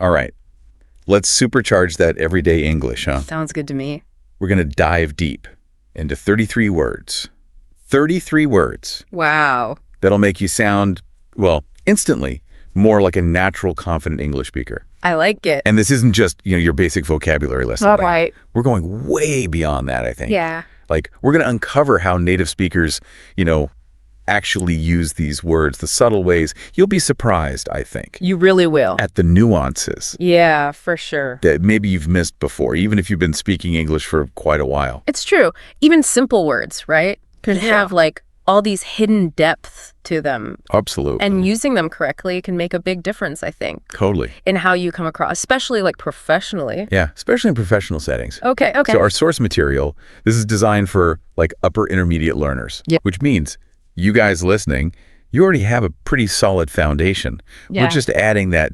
All right. Let's supercharge that everyday English, huh? Sounds good to me. We're going to dive deep into 33 words. 33 words. Wow. That'll make you sound, well, instantly more like a natural, confident English speaker. I like it. And this isn't just, your basic vocabulary lesson. All right. We're going way beyond that, I think. Yeah. Like, we're going to uncover how native speakers, actually use these words, the subtle ways. You'll be surprised, I think. You really will. At the nuances. Yeah, for sure. That maybe you've missed before, even if you've been speaking English for quite a while. It's true. Even simple words, right? Can have all these hidden depths to them. Absolutely. And using them correctly can make a big difference, I think. Totally. In how you come across, especially professionally. Yeah, especially in professional settings. Okay. So our source material, this is designed for upper intermediate learners, which means you guys listening, you already have a pretty solid foundation. Yeah. We're just adding that,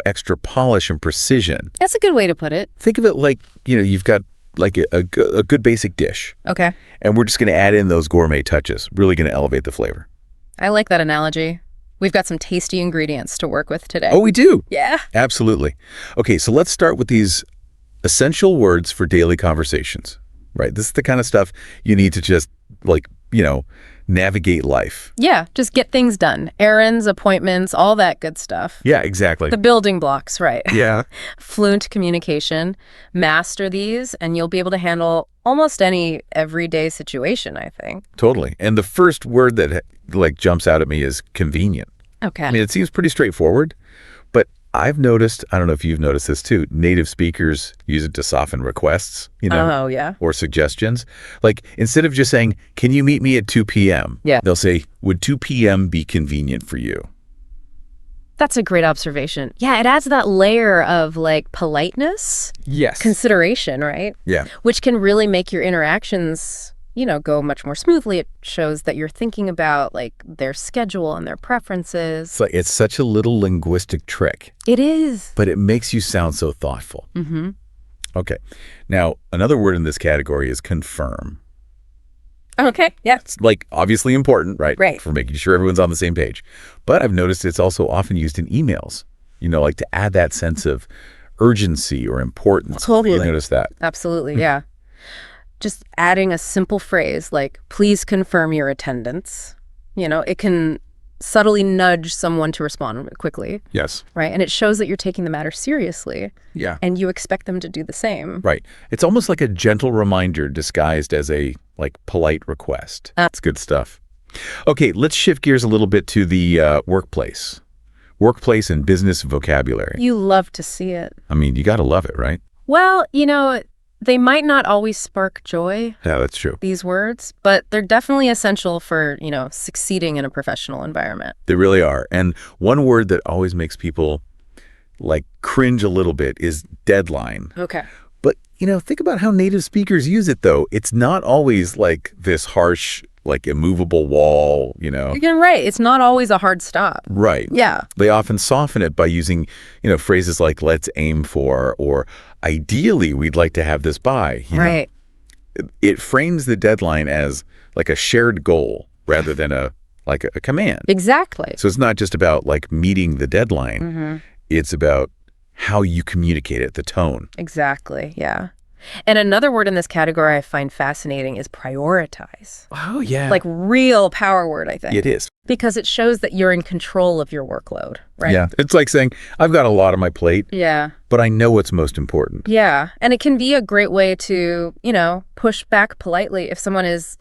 extra polish and precision. That's a good way to put it. Think of it like, you've got a good basic dish. Okay. And we're just going to add in those gourmet touches, really going to elevate the flavor. I like that analogy. We've got some tasty ingredients to work with today. Oh, we do? Yeah. Absolutely. Okay, so let's start with these essential words for daily conversations, right? This is the kind of stuff you need to just, navigate life. Yeah, just get things done. Errands, appointments, all that good stuff. Yeah, exactly. The building blocks, right? Yeah. Fluent communication. Master these, and you'll be able to handle almost any everyday situation, I think. Totally. And the first word that jumps out at me is convenient. Okay. I mean, it seems pretty straightforward, but I've noticed, I don't know if you've noticed this too, native speakers use it to soften requests, Oh, yeah. or suggestions. Instead of just saying, can you meet me at 2 p.m.? Yeah. They'll say, would 2 p.m. be convenient for you? That's a great observation. Yeah, it adds that layer of politeness. Yes. Consideration, right? Yeah. Which can really make your interactions, go much more smoothly. It shows that you're thinking about their schedule and their preferences. It's such a little linguistic trick. It is. But it makes you sound so thoughtful. Mm-hmm. Okay. Now, another word in this category is confirm. Okay, yeah. It's obviously important, right? Right. For making sure everyone's on the same page. But I've noticed it's also often used in emails, to add that sense of urgency or importance. Totally. You notice that? Absolutely, yeah. Just adding a simple phrase please confirm your attendance. It can subtly nudge someone to respond quickly. Yes. Right? And it shows that you're taking the matter seriously. Yeah. And you expect them to do the same. Right. It's almost like a gentle reminder disguised as a polite request. That's good stuff. Okay, let's shift gears a little bit to the workplace. Workplace and business vocabulary. You love to see it. I mean, you got to love it, right? Well, they might not always spark joy, Yeah, that's true. these words, but they're definitely essential for, succeeding in a professional environment. They really are. And one word that always makes people cringe a little bit is deadline. Okay. But, think about how native speakers use it, though. It's not always this harsh, immovable wall, You're right. It's not always a hard stop. Right. Yeah. They often soften it by using, phrases like let's aim for, or ideally we'd like to have this by. Right. It frames the deadline as a shared goal rather than a command. Exactly. So it's not just about meeting the deadline. Mm-hmm. It's about how you communicate it, the tone. Exactly. Yeah. And another word in this category I find fascinating is prioritize. Oh, yeah. Real power word, I think. It is. Because it shows that you're in control of your workload, right? Yeah. It's like saying, I've got a lot on my plate, Yeah. but I know what's most important. Yeah. And it can be a great way to, push back politely if someone is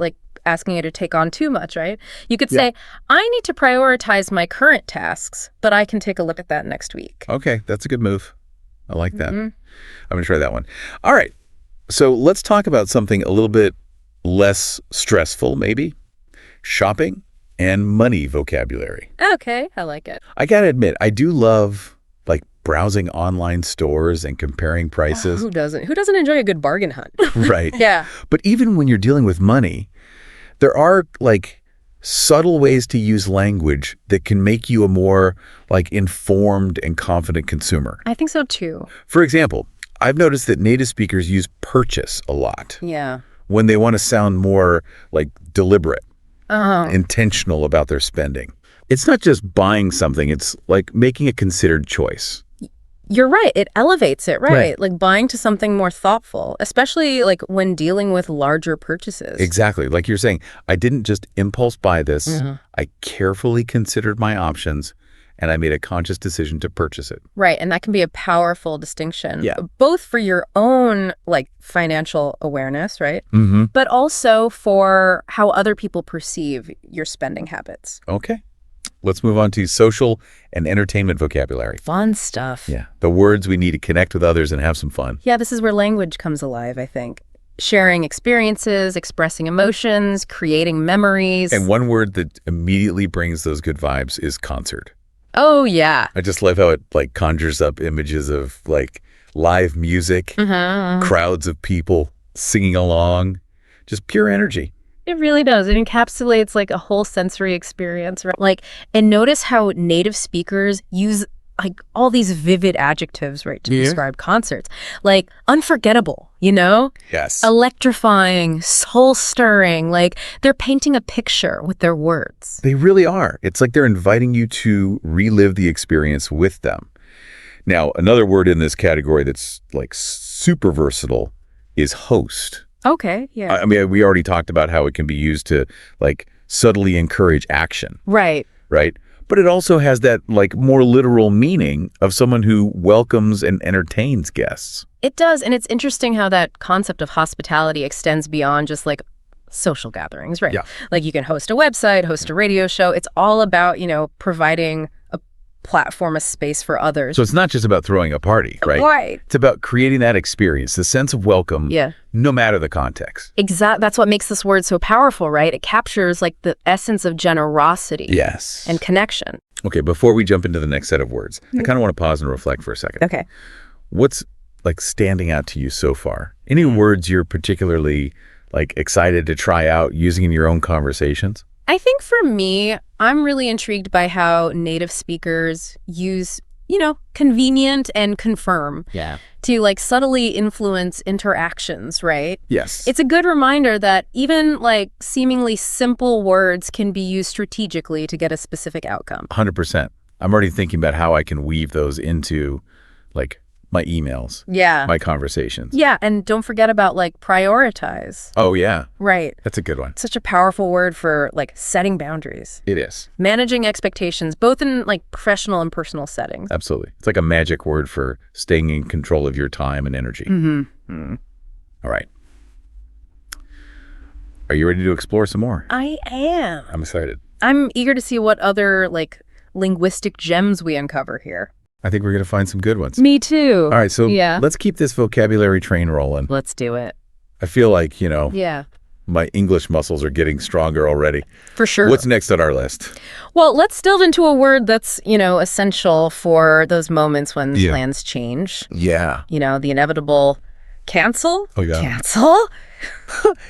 asking you to take on too much, right? You could say, I need to prioritize my current tasks, but I can take a look at that next week. Okay. That's a good move. I like that. Mm-hmm. I'm going to try that one. All right. So let's talk about something a little bit less stressful, maybe. Shopping and money vocabulary. Okay. I like it. I got to admit, I do love browsing online stores and comparing prices. Who doesn't? Who doesn't enjoy a good bargain hunt? Right. Yeah. But even when you're dealing with money, there are subtle ways to use language that can make you a more informed and confident consumer. I think so too. For example, I've noticed that native speakers use purchase a lot Yeah. when they want to sound more deliberate, Uh-huh. intentional about their spending. It's not just buying something, it's making a considered choice. You're right. It elevates it, right? Right. Like buying to something more thoughtful, especially like when dealing with larger purchases. Exactly. Like you're saying, I didn't just impulse buy this. Mm-hmm. I carefully considered my options, and I made a conscious decision to purchase it. Right. And that can be a powerful distinction, Yeah. both for your own like financial awareness, right? Mm-hmm. But also for how other people perceive your spending habits. Okay. Let's move on to social and entertainment vocabulary. Fun stuff. Yeah. The words we need to connect with others and have some fun. Yeah, this is where language comes alive, I think. Sharing experiences, expressing emotions, creating memories. And one word that immediately brings those good vibes is concert. Oh, yeah. I just love how it like conjures up images of like live music, crowds of people singing along, just pure energy. It really does. It encapsulates like a whole sensory experience, right? Like, and notice how native speakers use like all these vivid adjectives, right, to describe concerts. Like unforgettable, you know? Yes. Electrifying, soul-stirring, like they're painting a picture with their words. They really are. It's like they're inviting you to relive the experience with them. Now, another word in this category that's like super versatile is host. Okay, yeah. I mean, we already talked about how it can be used to like subtly encourage action, Right. right? But it also has that like more literal meaning of someone who welcomes and entertains guests. It does, and it's interesting how that concept of hospitality extends beyond just like social gatherings, right? Yeah. Like you can host a website, host a radio show. It's all about, you know, providing a platform, a space for others. So it's not just about throwing a party, right? Right. It's about creating that experience, the sense of welcome, Yeah. no matter the context. That's what makes this word so powerful, right? It captures like the essence of generosity Yes. and connection. Okay, before we jump into the next set of words, I kind of want to pause and reflect for a second. Okay. What's like standing out to you so far? Any words you're particularly like excited to try out using in your own conversations? I think for me, I'm really intrigued by how native speakers use, you know, convenient and confirm to like subtly influence interactions, right? Yes. It's a good reminder that even like seemingly simple words can be used strategically to get a specific outcome. 100%. I'm already thinking about how I can weave those into like my emails, Yeah. my conversations. Yeah, and don't forget about like prioritize. Oh, yeah. Right. That's a good one. Such a powerful word for like setting boundaries, It is. managing expectations, both in like professional and personal settings. Absolutely. It's like a magic word for staying in control of your time and energy. All right. Are you ready to explore some more? I am. I'm excited. I'm eager to see what other like linguistic gems we uncover here. I think we're going to find some good ones. Me too. All right, so Yeah. let's keep this vocabulary train rolling. Let's do it. I feel like, Yeah, my English muscles are getting stronger already. for sure. What's next on our list? Well, let's delve into a word that's, you know, essential for those moments when Yeah. plans change. Yeah. You know, the inevitable cancel. Oh, yeah. Cancel?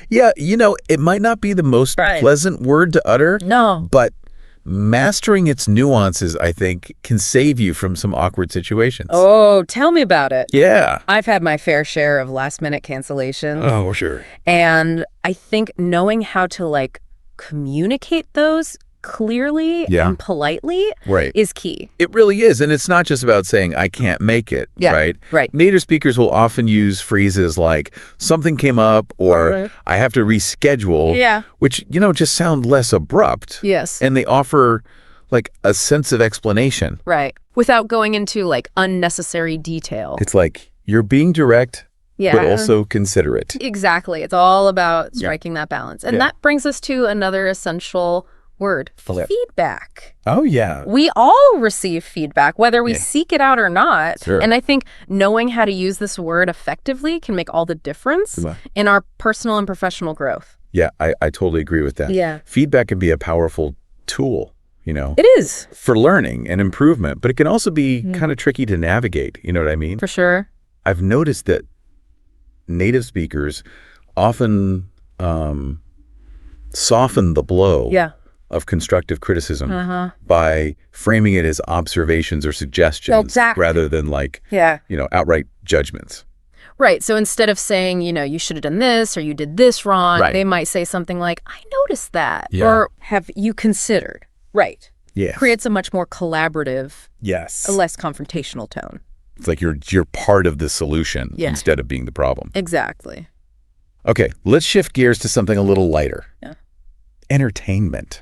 Yeah, it might not be the most Right. pleasant word to utter, No. but mastering its nuances, I think, can save you from some awkward situations. Oh, tell me about it. Yeah. I've had my fair share of last-minute cancellations. Oh, sure. And I think knowing how to like communicate those clearly Yeah. and politely Right. is key. It really is. And it's not just about saying, I can't make it, Yeah, right? right. Native speakers will often use phrases like, something came up, or Right. I have to reschedule, Yeah. which, just sound less abrupt. Yes. And they offer like a sense of explanation. Right. Without going into like unnecessary detail. It's like, you're being direct, Yeah. but also considerate. Exactly. It's all about striking that balance. And Yeah. that brings us to another essential word, Flip. feedback. Oh, yeah. We all receive feedback, whether we Yeah. seek it out or not. Sure. And I think knowing how to use this word effectively can make all the difference Yeah. in our personal and professional growth. Yeah, I totally agree with that. Yeah. Feedback can be a powerful tool, It is, for learning and improvement, but it can also be kind of tricky to navigate. You know what I mean? for sure. I've noticed that native speakers often soften the blow Yeah. of constructive criticism Uh-huh. by framing it as observations or suggestions Exactly. rather than like, Yeah. outright judgments. Right. So instead of saying, you should have done this or you did this wrong, Right. they might say something like, I noticed that. Yeah. Or have you considered? Right. Yeah. Creates a much more collaborative, Yes. a less confrontational tone. It's like you're part of the solution instead of being the problem. Exactly. Okay, let's shift gears to something a little lighter. Yeah. Entertainment.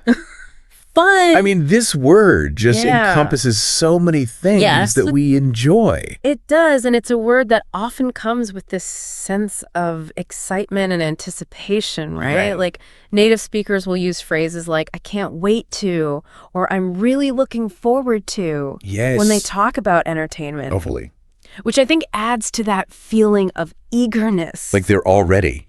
Fun. I mean, this word just encompasses so many things that we enjoy. It does, and it's a word that often comes with this sense of excitement and anticipation, right? Like native speakers will use phrases like, I can't wait to, or I'm really looking forward to when they talk about entertainment. Hopefully. Which I think adds to that feeling of eagerness. Like they're already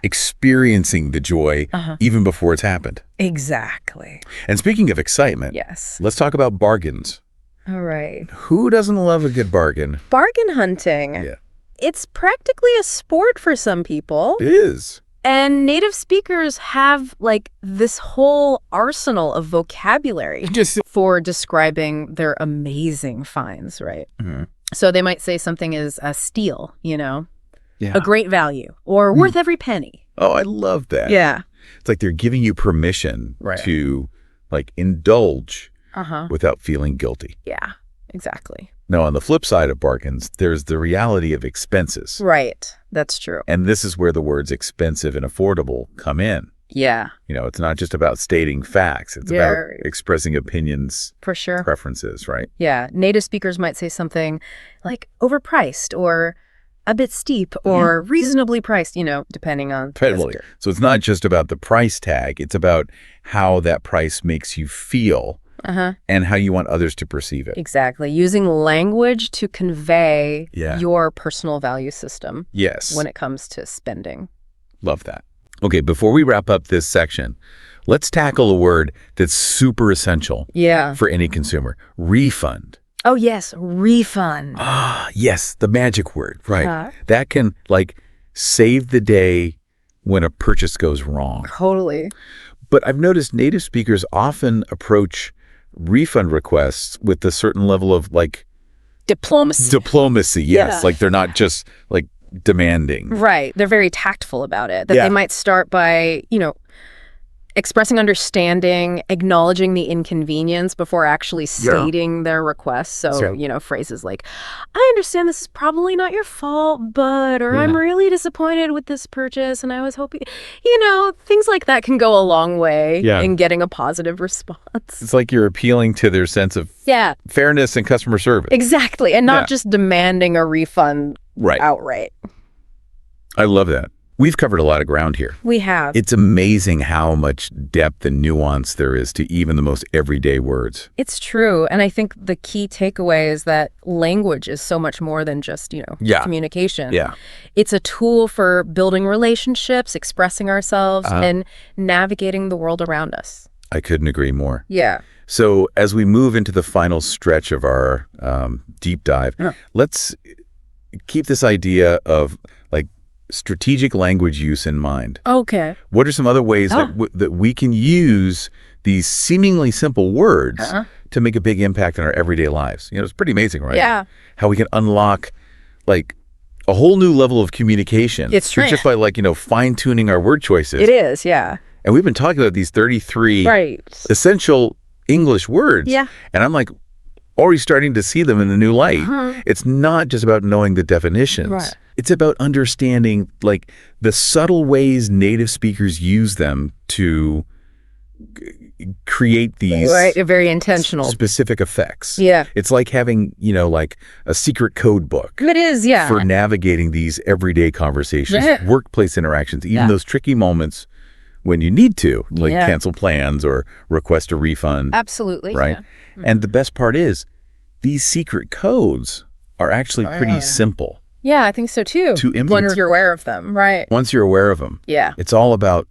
experiencing the joy even before it's happened. Exactly. And speaking of excitement, let's talk about bargains. All right. Who doesn't love a good bargain? Bargain hunting. Yeah. It's practically a sport for some people. It is. And native speakers have like this whole arsenal of vocabulary for describing their amazing finds, right? Mm-hmm. So they might say something is a steal, a great value, or worth every penny. Oh, I love that. Yeah. It's like they're giving you permission to like indulge without feeling guilty. Yeah, exactly. Now, on the flip side of bargains, there's the reality of expenses. Right. That's true. And this is where the words expensive and affordable come in. Yeah. It's not just about stating facts. It's about expressing opinions, for sure, preferences, right? Yeah. Native speakers might say something like overpriced or a bit steep or reasonably priced, depending on the speaker. So it's not just about the price tag. It's about how that price makes you feel and how you want others to perceive it. Exactly. Using language to convey your personal value system when it comes to spending. Love that. Okay, before we wrap up this section, let's tackle a word that's super essential for any consumer. Refund. Oh, yes. Refund. Ah, yes. The magic word. Right. That can save the day when a purchase goes wrong. Totally. But I've noticed native speakers often approach refund requests with a certain level of diplomacy. Diplomacy, yes. Like they're not just demanding. Right. They're very tactful about it. That they might start by, expressing understanding, acknowledging the inconvenience before actually stating their request. So, phrases like, I understand this is probably not your fault, but, or I'm really disappointed with this purchase and I was hoping, things like that can go a long way in getting a positive response. It's like you're appealing to their sense of fairness and customer service. Exactly. And not just demanding a refund outright. I love that. We've covered a lot of ground here. We have. It's amazing how much depth and nuance there is to even the most everyday words. It's true. And I think the key takeaway is that language is so much more than just, communication. Yeah. It's a tool for building relationships, expressing ourselves, and navigating the world around us. I couldn't agree more. Yeah. So as we move into the final stretch of our deep dive, let's keep this idea of strategic language use in mind. Okay. What are some other ways that we can use these seemingly simple words to make a big impact in our everyday lives? It's pretty amazing, right? Yeah. How we can unlock a whole new level of communication. It's true. Just by fine-tuning our word choices. It is, yeah. And we've been talking about these 33 essential English words. Yeah. And I'm already starting to see them in a new light. It's not just about knowing the definitions. Right. It's about understanding the subtle ways native speakers use them to create these very intentional specific effects. Yeah. It's like having, a secret code book. It is, for navigating these everyday conversations, workplace interactions, even those tricky moments when you need to, cancel plans or request a refund. Absolutely. Right? Yeah. And the best part is these secret codes are actually pretty simple. Yeah, I think so too. To implement. Once you're aware of them, right? Once you're aware of them. Yeah. It's all about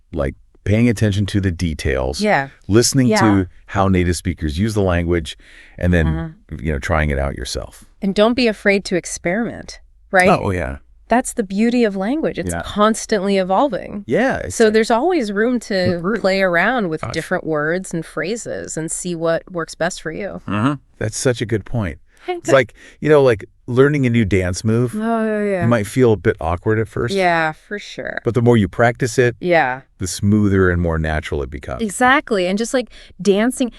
paying attention to the details. Yeah. Listening to how native speakers use the language and then, trying it out yourself. And don't be afraid to experiment, right? Oh, yeah. That's the beauty of language. It's constantly evolving. Yeah. So there's always room to play around with different words and phrases and see what works best for you. That's such a good point. It's learning a new dance move. Oh, yeah. You might feel a bit awkward at first. Yeah, for sure. But the more you practice it, the smoother and more natural it becomes. Exactly. And just dancing,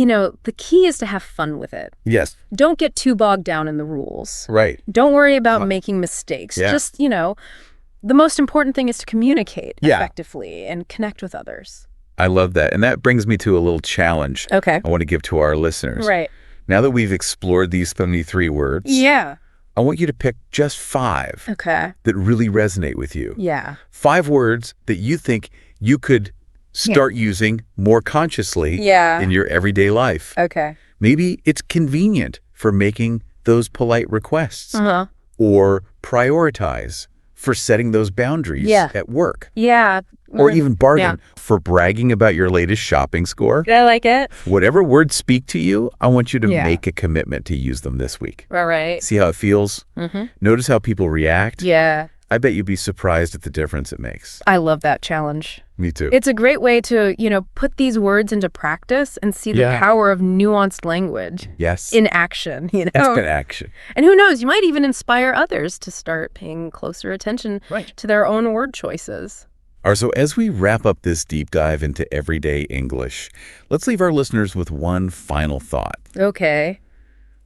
the key is to have fun with it. Yes. Don't get too bogged down in the rules. Right. Don't worry about making mistakes. Yeah. Just, the most important thing is to communicate Yeah. effectively and connect with others. I love that. And that brings me to a little challenge Okay. I want to give to our listeners. Right. Now that we've explored these 73 words, Yeah. I want you to pick just 5 Okay. that really resonate with you. Yeah. 5 words that you think you could start using more consciously Yeah. in your everyday life. Okay. Maybe it's convenient for making those polite requests Uh-huh. or prioritize for setting those boundaries at work. Yeah. Or even bargain for bragging about your latest shopping score. I like it. Whatever words speak to you, I want you to Yeah. make a commitment to use them this week. All right. See how it feels? Mm-hmm. Notice how people react? Yeah. I bet you'd be surprised at the difference it makes. I love that challenge. Me too. It's a great way to, put these words into practice and see the power of nuanced language Yes. in action, That's good action. And who knows, you might even inspire others to start paying closer attention to their own word choices. All right, so as we wrap up this deep dive into everyday English, let's leave our listeners with one final thought. Okay.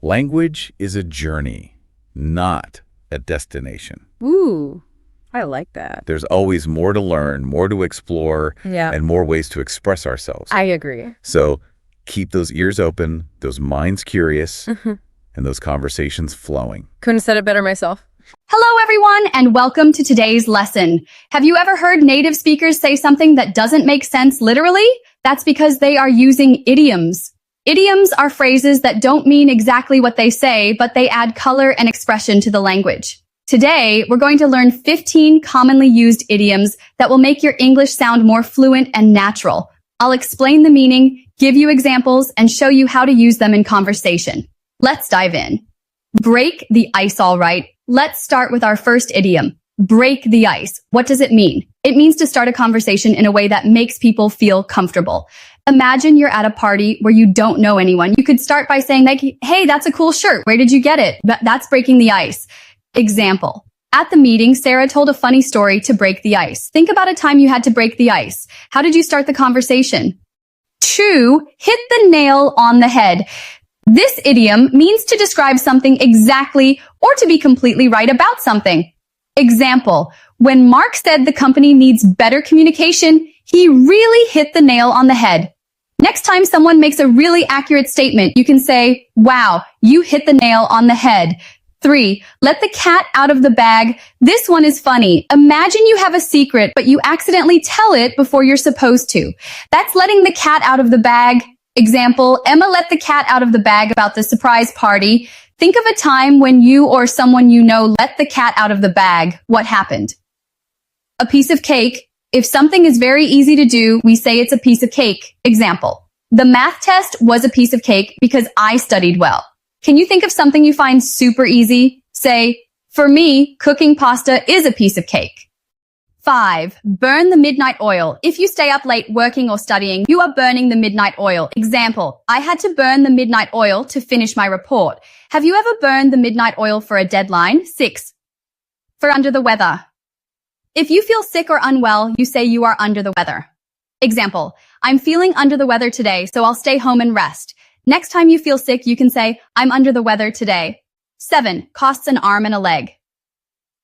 Language is a journey, not a destination. Ooh, I like that. There's always more to learn, more to explore, Yeah. and more ways to express ourselves. I agree. So keep those ears open, those minds curious, and those conversations flowing. Couldn't have said it better myself. Hello, everyone, and welcome to today's lesson. Have you ever heard native speakers say something that doesn't make sense literally? That's because they are using idioms. Idioms are phrases that don't mean exactly what they say, but they add color and expression to the language. Today, we're going to learn 15 commonly used idioms that will make your English sound more fluent and natural. I'll explain the meaning, give you examples, and show you how to use them in conversation. Let's dive in. Break the ice, all right. Let's start with our first idiom. Break the ice. What does it mean? It means to start a conversation in a way that makes people feel comfortable. Imagine you're at a party where you don't know anyone. You could start by saying, like, hey, that's a cool shirt. Where did you get it? That's breaking the ice. Example. At the meeting, Sarah told a funny story to break the ice. Think about a time you had to break the ice. How did you start the conversation? 2. Hit the nail on the head. This idiom means to describe something exactly or to be completely right about something. Example, when Mark said the company needs better communication, he really hit the nail on the head. Next time someone makes a really accurate statement, you can say, wow, you hit the nail on the head. 3. Let the cat out of the bag. This one is funny. Imagine you have a secret, but you accidentally tell it before you're supposed to. That's letting the cat out of the bag. Example, Emma let the cat out of the bag about the surprise party. Think of a time when you or someone you know let the cat out of the bag. What happened? A piece of cake. If something is very easy to do, we say it's a piece of cake. Example, the math test was a piece of cake because I studied well. Can you think of something you find super easy? Say, for me, cooking pasta is a piece of cake. 5. Burn the midnight oil. If you stay up late working or studying, you are burning the midnight oil. Example, I had to burn the midnight oil to finish my report. Have you ever burned the midnight oil for a deadline? 6. For under the weather. If you feel sick or unwell, you say you are under the weather. Example, I'm feeling under the weather today, so I'll stay home and rest. Next time you feel sick, you can say, I'm under the weather today. 7. Costs an arm and a leg.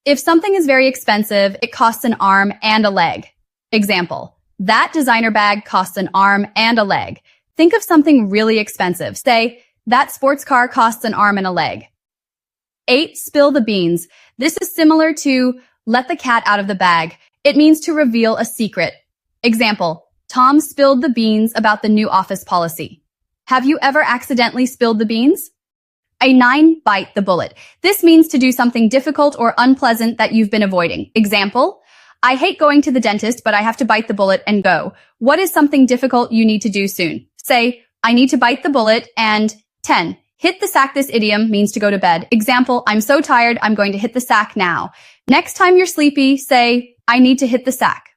If something is very expensive, it costs an arm and a leg. Example, that designer bag costs an arm and a leg. Think of something really expensive. Say, that sports car costs an arm and a leg. 8. Spill the beans. This is similar to let the cat out of the bag. It means to reveal a secret. Example, Tom spilled the beans about the new office policy. Have you ever accidentally spilled the beans? A 9. Bite the bullet. This means to do something difficult or unpleasant that you've been avoiding. Example, I hate going to the dentist, but I have to bite the bullet and go. What is something difficult you need to do soon? Say, I need to bite the bullet. And 10. Hit the sack. This idiom means to go to bed. Example, I'm so tired, I'm going to hit the sack now. Next time you're sleepy, say, I need to hit the sack.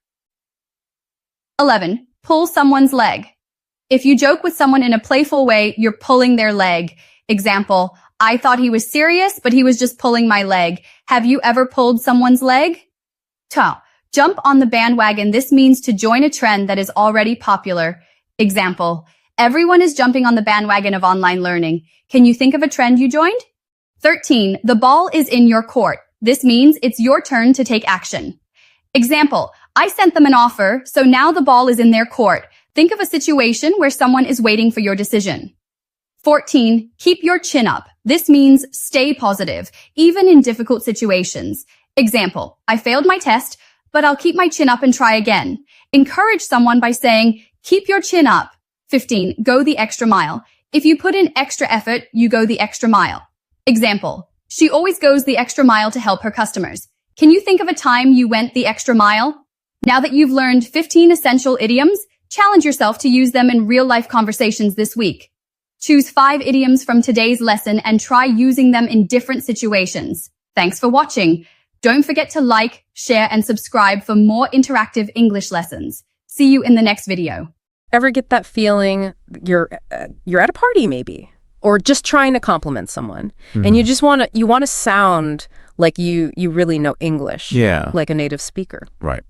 11. Pull someone's leg. If you joke with someone in a playful way, you're pulling their leg. Example, I thought he was serious, but he was just pulling my leg. Have you ever pulled someone's leg? 12. Jump on the bandwagon. This means to join a trend that is already popular. Example, Everyone is jumping on the bandwagon of online learning. Can you think of a trend you joined? 13. The ball is in your court. This means it's your turn to take action. Example, I sent them an offer, so now the ball is in their court. Think of a situation where someone is waiting for your decision. 14. Keep your chin up. This means stay positive, even in difficult situations. Example, I failed my test, but I'll keep my chin up and try again. Encourage someone by saying, keep your chin up. 15. Go the extra mile. If you put in extra effort, you go the extra mile. Example, she always goes the extra mile to help her customers. Can you think of a time you went the extra mile? Now that you've learned 15 essential idioms, challenge yourself to use them in real-life conversations this week. Choose 5 idioms from today's lesson and try using them in different situations. Thanks for watching. Don't forget to like, share, and subscribe for more interactive English lessons. See you in the next video. Ever get that feeling you're at a party maybe, or just trying to compliment someone, and you just want to sound like you really know English, like a native speaker. Right.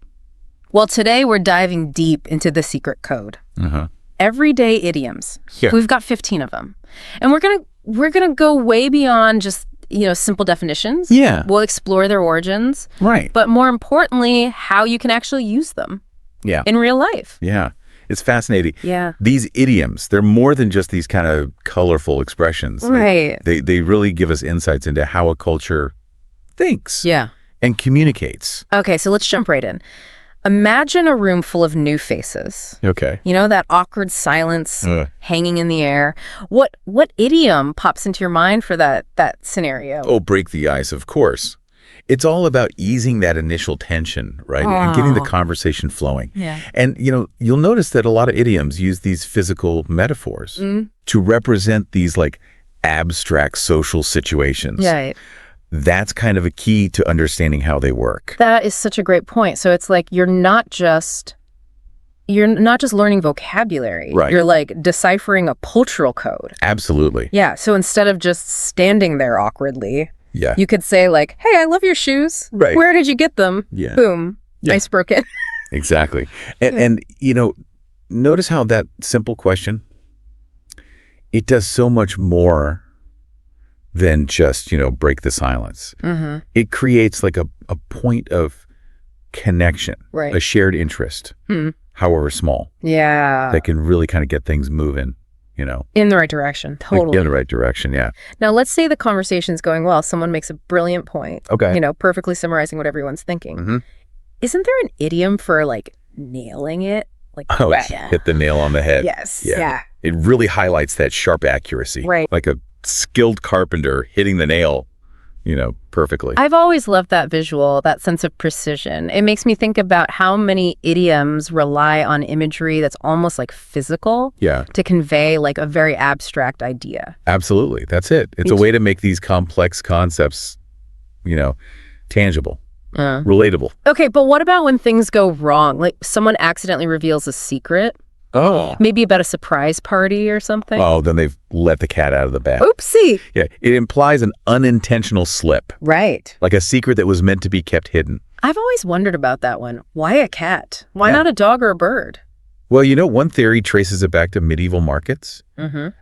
Well, today we're diving deep into the secret code. Everyday idioms. Yeah. We've got 15 of them, and we're gonna go way beyond just simple definitions. Yeah. We'll explore their origins. Right. But more importantly, how you can actually use them. Yeah. In real life. Yeah. It's fascinating. Yeah. These idioms, they're more than just these kind of colorful expressions. Right. They really give us insights into how a culture thinks. Yeah. And communicates. Okay, so let's jump right in. Imagine a room full of new faces. Okay. That awkward silence hanging in the air. What idiom pops into your mind for that scenario? Oh, break the ice, of course. It's all about easing that initial tension, right? And getting the conversation flowing. Yeah. And, you'll notice that a lot of idioms use these physical metaphors to represent these like abstract social situations. Right. That's kind of a key to understanding how they work. That is such a great point. So it's like you're not just learning vocabulary. Right. You're like deciphering a cultural code. Absolutely. Yeah. So instead of just standing there awkwardly, you could say like, hey, I love your shoes. Right. Where did you get them? Yeah. Boom. Yeah. Ice broken. Exactly. And notice how that simple question, it does so much more than just, break the silence. It creates like a point of connection, right? A shared interest, however small. Yeah. That can really kind of get things moving, in the right direction. Totally. In the right direction, yeah. Now, let's say the conversation's going well. Someone makes a brilliant point. Okay. Perfectly summarizing what everyone's thinking. Isn't there an idiom for like nailing it? Like, hit the nail on the head. Yes. Yeah. Yeah. It really highlights that sharp accuracy. Right. Like a skilled carpenter hitting the nail, perfectly. I've always loved that visual, that sense of precision. It makes me think about how many idioms rely on imagery that's almost like physical to convey like a very abstract idea. Absolutely. That's it. It's a way to make these complex concepts, tangible, relatable. Okay, but what about when things go wrong? Like someone accidentally reveals a secret? Oh. Maybe about a surprise party or something? Oh, then they've let the cat out of the bag. Oopsie. Yeah, it implies an unintentional slip. Right. Like a secret that was meant to be kept hidden. I've always wondered about that one. Why a cat? Why not a dog or a bird? Well, one theory traces it back to medieval markets.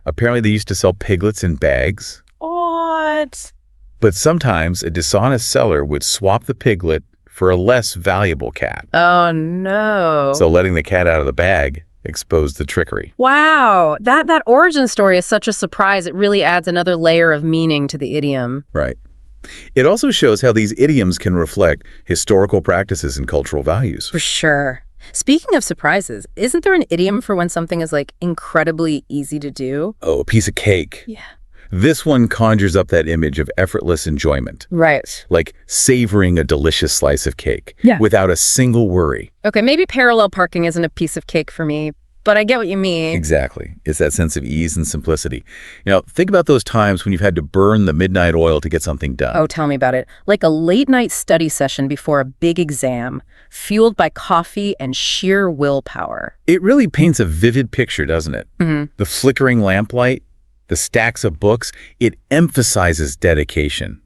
Apparently they used to sell piglets in bags. What? But sometimes a dishonest seller would swap the piglet for a less valuable cat. Oh, no. So letting the cat out of the bag exposed the trickery. Wow. That origin story is such a surprise. It really adds another layer of meaning to the idiom. Right. It also shows how these idioms can reflect historical practices and cultural values. For sure. Speaking of surprises, isn't there an idiom for when something is like incredibly easy to do? Oh, a piece of cake. Yeah. This one conjures up that image of effortless enjoyment. Right. Like savoring a delicious slice of cake without a single worry. Okay, maybe parallel parking isn't a piece of cake for me, but I get what you mean. Exactly. It's that sense of ease and simplicity. Think about those times when you've had to burn the midnight oil to get something done. Oh, tell me about it. Like a late night study session before a big exam, fueled by coffee and sheer willpower. It really paints a vivid picture, doesn't it? The flickering lamplight, the stacks of books, it emphasizes dedication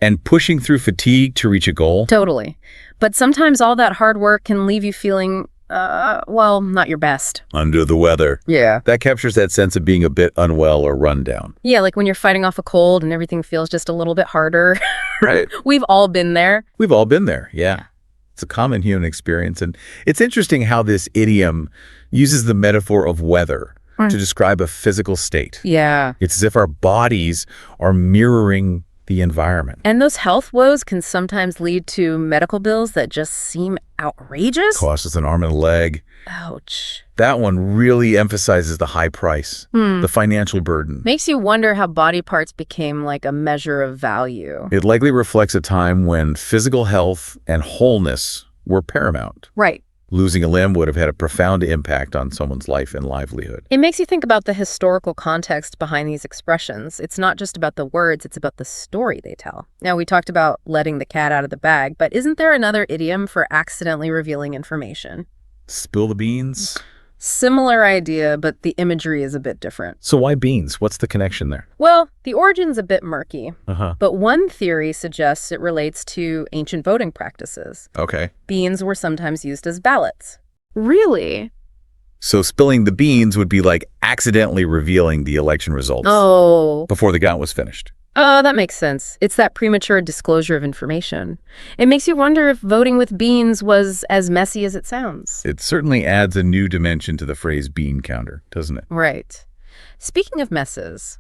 and pushing through fatigue to reach a goal. Totally. But sometimes all that hard work can leave you feeling well, not your best. Under the weather. Yeah. That captures that sense of being a bit unwell or run down. Yeah, like when you're fighting off a cold and everything feels just a little bit harder. Right. We've all been there. We've all been there, yeah. It's a common human experience. And it's interesting how this idiom uses the metaphor of weather to describe a physical state. Yeah. It's as if our bodies are mirroring the environment. And those health woes can sometimes lead to medical bills that just seem outrageous. Costs us an arm and a leg. Ouch. That one really emphasizes the high price, the financial burden. Makes you wonder how body parts became like a measure of value. It likely reflects a time when physical health and wholeness were paramount. Right. Losing a limb would have had a profound impact on someone's life and livelihood. It makes you think about the historical context behind these expressions. It's not just about the words, it's about the story they tell. Now, we talked about letting the cat out of the bag, but isn't there another idiom for accidentally revealing information? Spill the beans? Similar idea, but the imagery is a bit different. So why beans? What's the connection there? Well, the origin's a bit murky, Uh-huh. but one theory suggests it relates to ancient voting practices. Okay. Beans were sometimes used as ballots. Really? So spilling the beans would be like accidentally revealing the election results before the count was finished. Oh, that makes sense. It's that premature disclosure of information. It makes you wonder if voting with beans was as messy as it sounds. It certainly adds a new dimension to the phrase bean counter, doesn't it? Right. Speaking of messes,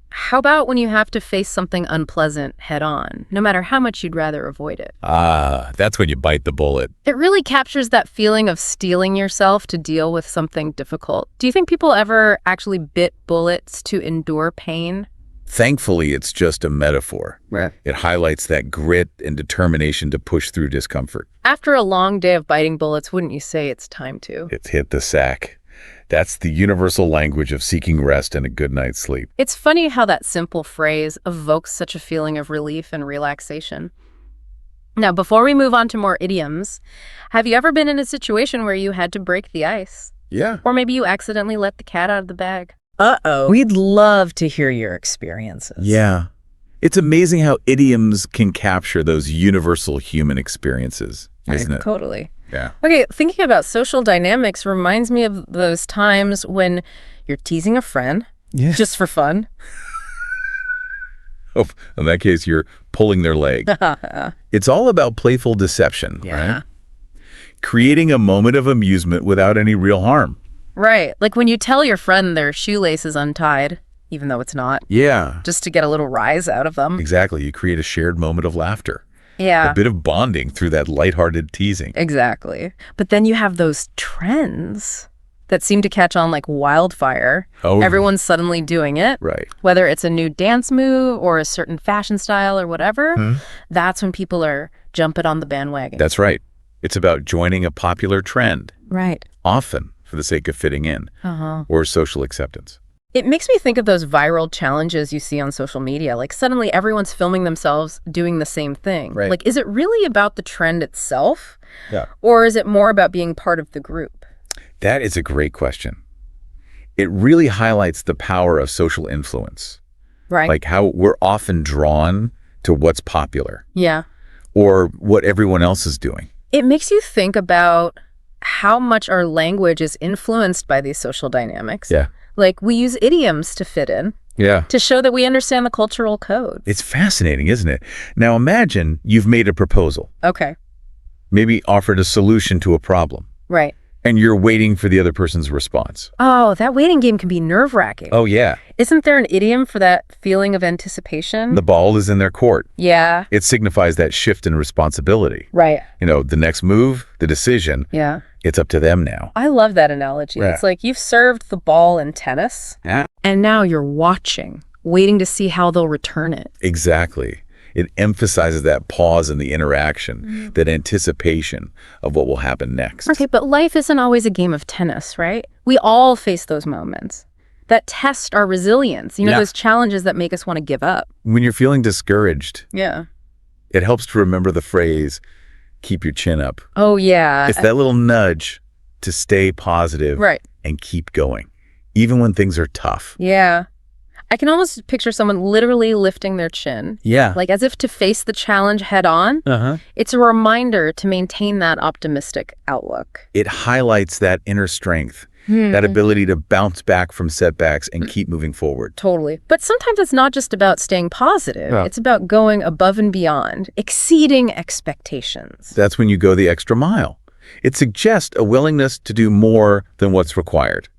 how about when you have to face something unpleasant head on, no matter how much you'd rather avoid it? Ah, that's when you bite the bullet. It really captures that feeling of steeling yourself to deal with something difficult. Do you think people ever actually bit bullets to endure pain? Thankfully, it's just a metaphor. Right. It highlights that grit and determination to push through discomfort. After a long day of biting bullets, wouldn't you say it's time to? It's hit the sack. That's the universal language of seeking rest and a good night's sleep. It's funny how that simple phrase evokes such a feeling of relief and relaxation. Now, before we move on to more idioms, have you ever been in a situation where you had to break the ice? Yeah. Or maybe you accidentally let the cat out of the bag? Uh-oh. We'd love to hear your experiences. Yeah. It's amazing how idioms can capture those universal human experiences, isn't it? Totally. Yeah. Okay, thinking about social dynamics reminds me of those times when you're teasing a friend just for fun. Oh, in that case, you're pulling their leg. It's all about playful deception, right? Creating a moment of amusement without any real harm. Right. Like when you tell your friend their shoelace is untied, even though it's not, Yeah. just to get a little rise out of them. Exactly. You create a shared moment of laughter. Yeah. A bit of bonding through that lighthearted teasing. Exactly. But then you have those trends that seem to catch on like wildfire. Oh. Everyone's suddenly doing it. Right. Whether it's a new dance move or a certain fashion style or whatever, that's when people are jumping on the bandwagon. That's right. It's about joining a popular trend, Right. often for the sake of fitting in or social acceptance. It makes me think of those viral challenges you see on social media. Like suddenly everyone's filming themselves doing the same thing. Right. Like, is it really about the trend itself? Yeah. Or is it more about being part of the group? That is a great question. It really highlights the power of social influence, Right. like how we're often drawn to what's popular Yeah. or what everyone else is doing. It makes you think about how much our language is influenced by these social dynamics. Yeah. Like we use idioms to fit in, Yeah. to show that we understand the cultural code. It's fascinating, isn't it? Now imagine you've made a proposal, Okay. maybe offered a solution to a problem, Right. and you're waiting for the other person's response. Oh, that waiting game can be nerve-wracking. Oh, yeah. Isn't there an idiom for that feeling of anticipation? The ball is in their court. Yeah. It signifies that shift in responsibility. Right. You know, the next move, the decision, Yeah. it's up to them now. I love that analogy. Yeah. It's like you've served the ball in tennis, Yeah. and now you're watching, waiting to see how they'll return it. Exactly. It emphasizes that pause in the interaction, that anticipation of what will happen next. Okay, but life isn't always a game of tennis, right? We all face those moments that test our resilience, Yeah. those challenges that make us want to give up. When you're feeling discouraged, Yeah. it helps to remember the phrase, keep your chin up. Oh, yeah. It's that little nudge to stay positive Right. and keep going, even when things are tough. Yeah. I can almost picture someone literally lifting their chin. Yeah. Like as if to face the challenge head on. It's a reminder to maintain that optimistic outlook. It highlights that inner strength, that ability to bounce back from setbacks and keep moving forward. Totally. But sometimes it's not just about staying positive. Yeah. It's about going above and beyond, exceeding expectations. That's when you go the extra mile. It suggests a willingness to do more than what's required,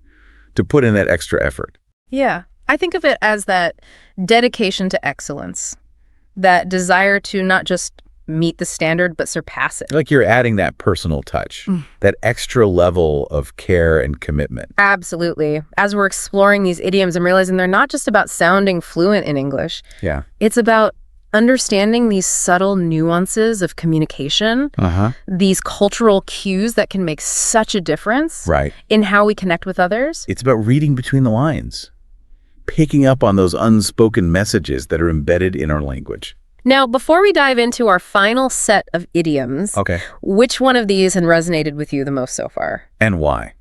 to put in that extra effort. Yeah. I think of it as that dedication to excellence, that desire to not just meet the standard, but surpass it. Like you're adding that personal touch, that extra level of care and commitment. Absolutely. As we're exploring these idioms, I'm realizing they're not just about sounding fluent in English. Yeah. It's about understanding these subtle nuances of communication, these cultural cues that can make such a difference Right. in how we connect with others. It's about reading between the lines, picking up on those unspoken messages that are embedded in our language. Now, before we dive into our final set of idioms, Okay. which one of these has resonated with you the most so far? And why?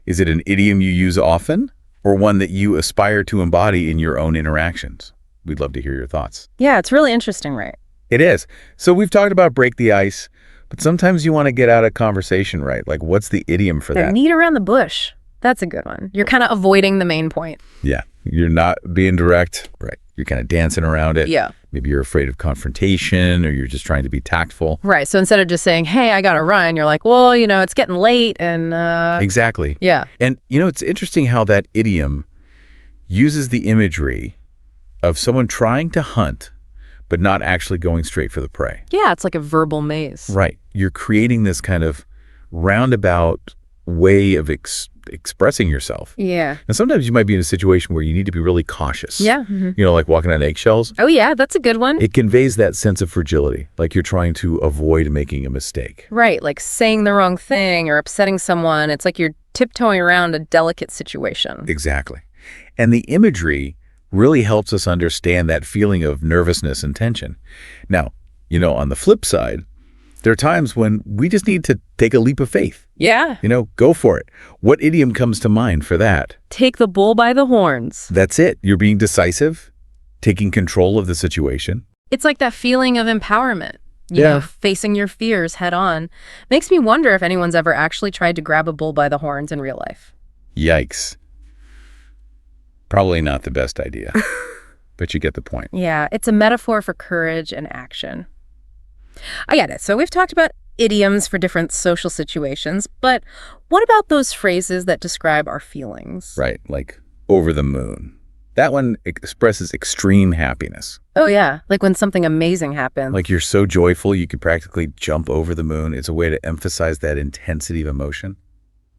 Is it an idiom you use often or one that you aspire to embody in your own interactions? We'd love to hear your thoughts. Yeah, it's really interesting, right? It is. So we've talked about break the ice, but sometimes you want to get out of conversation, right? Like, what's the idiom for They're that? neat around the bush. That's a good one. You're kind of avoiding the main point. Yeah. You're not being direct. Right. You're kind of dancing around it. Yeah. Maybe you're afraid of confrontation or you're just trying to be tactful. Right. So instead of just saying, hey, I got to run, you're like, well, it's getting late and Exactly. yeah. And, it's interesting how that idiom uses the imagery of someone trying to hunt, but not actually going straight for the prey. Yeah, it's like a verbal maze. Right. You're creating this kind of roundabout way of expressing yourself. Yeah. And sometimes you might be in a situation where you need to be really cautious. Yeah. Like walking on eggshells. Oh, yeah, that's a good one. It conveys that sense of fragility, like you're trying to avoid making a mistake. Right, like saying the wrong thing or upsetting someone. It's like you're tiptoeing around a delicate situation. Exactly. And the imagery really helps us understand that feeling of nervousness and tension. Now, on the flip side, there are times when we just need to take a leap of faith. Yeah. Go for it. What idiom comes to mind for that? Take the bull by the horns. That's it. You're being decisive, taking control of the situation. It's like that feeling of empowerment. Yeah. Facing your fears head on. Makes me wonder if anyone's ever actually tried to grab a bull by the horns in real life. Yikes. Probably not the best idea, but you get the point. Yeah, it's a metaphor for courage and action. I get it. So we've talked about idioms for different social situations, but what about those phrases that describe our feelings? Right, like over the moon. That one expresses extreme happiness. Oh, yeah, like when something amazing happens. Like you're so joyful you could practically jump over the moon. It's a way to emphasize that intensity of emotion.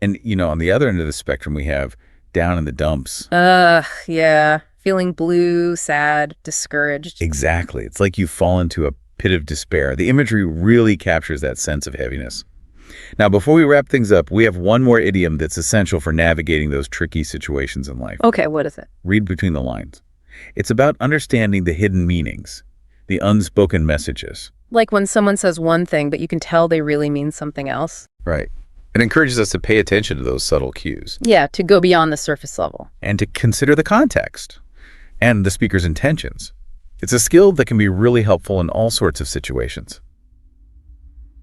And, on the other end of the spectrum, we have down in the dumps. Yeah, feeling blue, sad, discouraged. Exactly. It's like you fall into a pit of despair. The imagery really captures that sense of heaviness. Now, before we wrap things up, we have one more idiom that's essential for navigating those tricky situations in life. Okay, what is it? Read between the lines. It's about understanding the hidden meanings, the unspoken messages. Like when someone says one thing, but you can tell they really mean something else. Right. It encourages us to pay attention to those subtle cues. Yeah, to go beyond the surface level. And to consider the context and the speaker's intentions. It's a skill that can be really helpful in all sorts of situations.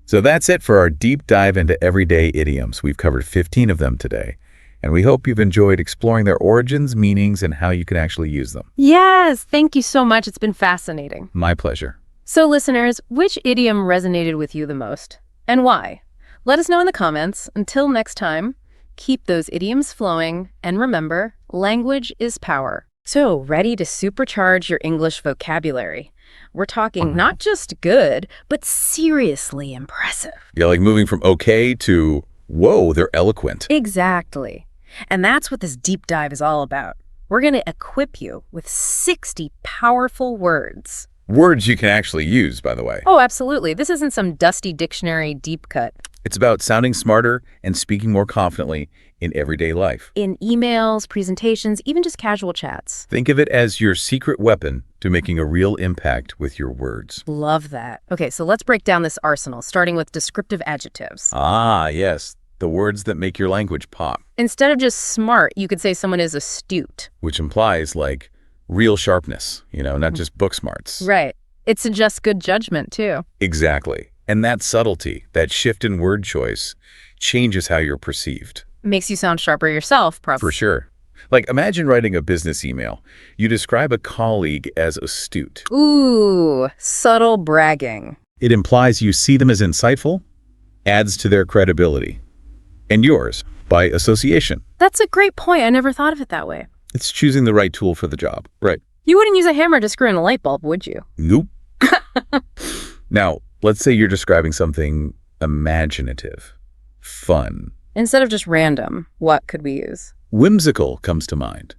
So that's it for our deep dive into everyday idioms. We've covered 15 of them today, and we hope you've enjoyed exploring their origins, meanings, and how you can actually use them. Yes, thank you so much. It's been fascinating. My pleasure. So listeners, which idiom resonated with you the most, and why? Let us know in the comments. Until next time, keep those idioms flowing, and remember, language is power. So, ready to supercharge your English vocabulary? We're talking not just good, but seriously impressive. Yeah, like moving from okay to, whoa, they're eloquent. Exactly. And that's what this deep dive is all about. We're going to equip you with 60 powerful words. Words you can actually use, by the way. Oh, absolutely. This isn't some dusty dictionary deep cut. It's about sounding smarter and speaking more confidently in everyday life. In emails, presentations, even just casual chats. Think of it as your secret weapon to making a real impact with your words. Love that. Okay, so let's break down this arsenal, starting with descriptive adjectives. Ah, yes. The words that make your language pop. Instead of just smart, you could say someone is astute. Which implies, like, real sharpness, not just book smarts. Right. It suggests good judgment, too. Exactly. And that subtlety, that shift in word choice, changes how you're perceived. Makes you sound sharper yourself, probably. For sure. Like, imagine writing a business email. You describe a colleague as astute. Ooh, subtle bragging. It implies you see them as insightful, adds to their credibility. And yours, by association. That's a great point. I never thought of it that way. It's choosing the right tool for the job. Right. You wouldn't use a hammer to screw in a light bulb, would you? Nope. Now, let's say you're describing something imaginative, fun. Instead of just random, what could we use? Whimsical comes to mind.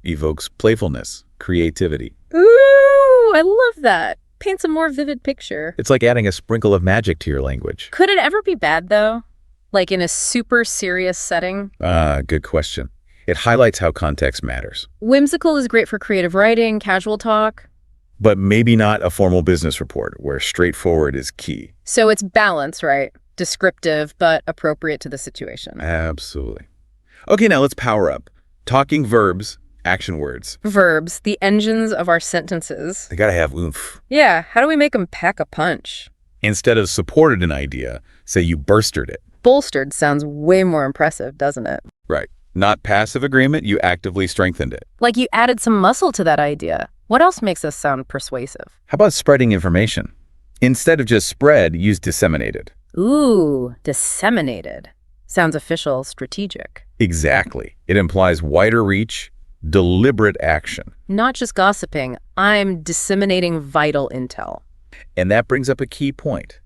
Evokes playfulness, creativity. Ooh, I love that. Paints a more vivid picture. It's like adding a sprinkle of magic to your language. Could it ever be bad, though? Like in a super serious setting? Good question. It highlights how context matters. Whimsical is great for creative writing, casual talk. But maybe not a formal business report where straightforward is key. So it's balance, right? Descriptive, but appropriate to the situation. Absolutely. Okay, now let's power up. Talking verbs, action words. Verbs, the engines of our sentences. They gotta have oomph. Yeah, how do we make them pack a punch? Instead of supported an idea, say you bolstered it. Bolstered sounds way more impressive, doesn't it? Right. Not passive agreement, you actively strengthened it. Like you added some muscle to that idea. What else makes us sound persuasive? How about spreading information? Instead of just spread, use disseminated. Ooh, disseminated. Sounds official, strategic. Exactly. It implies wider reach, deliberate action. Not just gossiping, I'm disseminating vital intel. And that brings up a key point.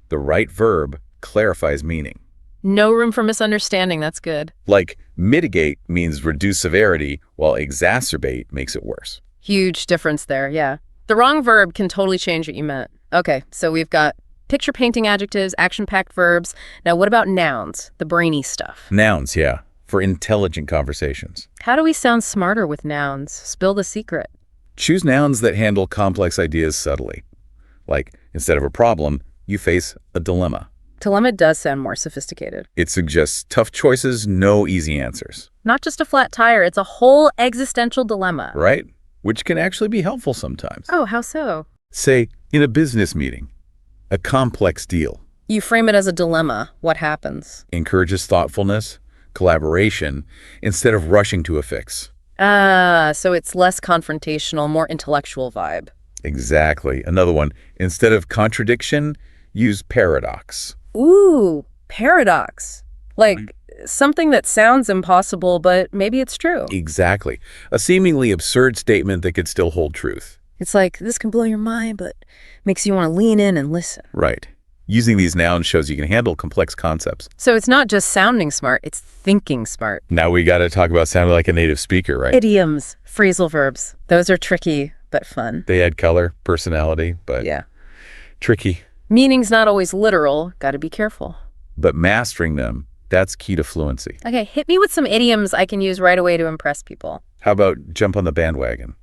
The right verb clarifies meaning. No room for misunderstanding, that's good. Like, mitigate means reduce severity, while exacerbate makes it worse. Huge difference there, yeah. The wrong verb can totally change what you meant. Okay, so we've got picture-painting adjectives, action-packed verbs. Now what about nouns, the brainy stuff? Nouns, yeah, for intelligent conversations. How do we sound smarter with nouns? Spill the secret. Choose nouns that handle complex ideas subtly. Like, instead of a problem, you face a dilemma. Dilemma does sound more sophisticated. It suggests tough choices, no easy answers. Not just a flat tire, it's a whole existential dilemma. Right? Which can actually be helpful sometimes. Oh, how so? Say, in a business meeting, a complex deal. You frame it as a dilemma. What happens? Encourages thoughtfulness, collaboration, instead of rushing to a fix. So it's less confrontational, more intellectual vibe. Exactly. Another one, instead of contradiction, use paradox. Ooh, paradox. Like something that sounds impossible, but maybe it's true. Exactly. A seemingly absurd statement that could still hold truth. It's like, this can blow your mind, but makes you want to lean in and listen. Right. Using these nouns shows you can handle complex concepts. So it's not just sounding smart, it's thinking smart. Now we got to talk about sounding like a native speaker, right? Idioms, phrasal verbs. Those are tricky, but fun. They add color, personality, but Yeah. tricky. Meaning's not always literal. Got to be careful. But mastering them, that's key to fluency. Okay, hit me with some idioms I can use right away to impress people. How about jump on the bandwagon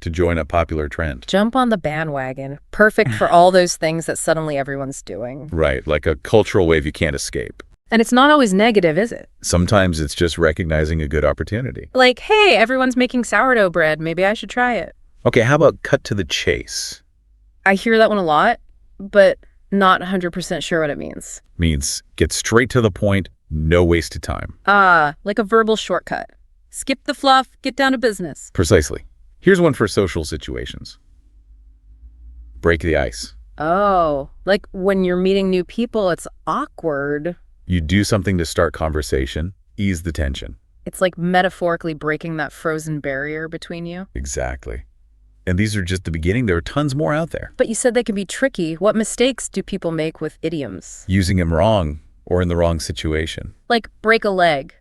to join a popular trend? Jump on the bandwagon. Perfect for all those things that suddenly everyone's doing. Right, like a cultural wave you can't escape. And it's not always negative, is it? Sometimes it's just recognizing a good opportunity. Like, hey, everyone's making sourdough bread. Maybe I should try it. Okay, how about cut to the chase? I hear that one a lot, but not 100% sure what it means. Means get straight to the point, no wasted time. Like a verbal shortcut. Skip the fluff, get down to business. Precisely. Here's one for social situations. Break the ice. Oh, like when you're meeting new people, it's awkward. You do something to start conversation, ease the tension. It's like metaphorically breaking that frozen barrier between you. Exactly. And these are just the beginning. There are tons more out there. But you said they can be tricky. What mistakes do people make with idioms? Using them wrong or in the wrong situation. Like break a leg.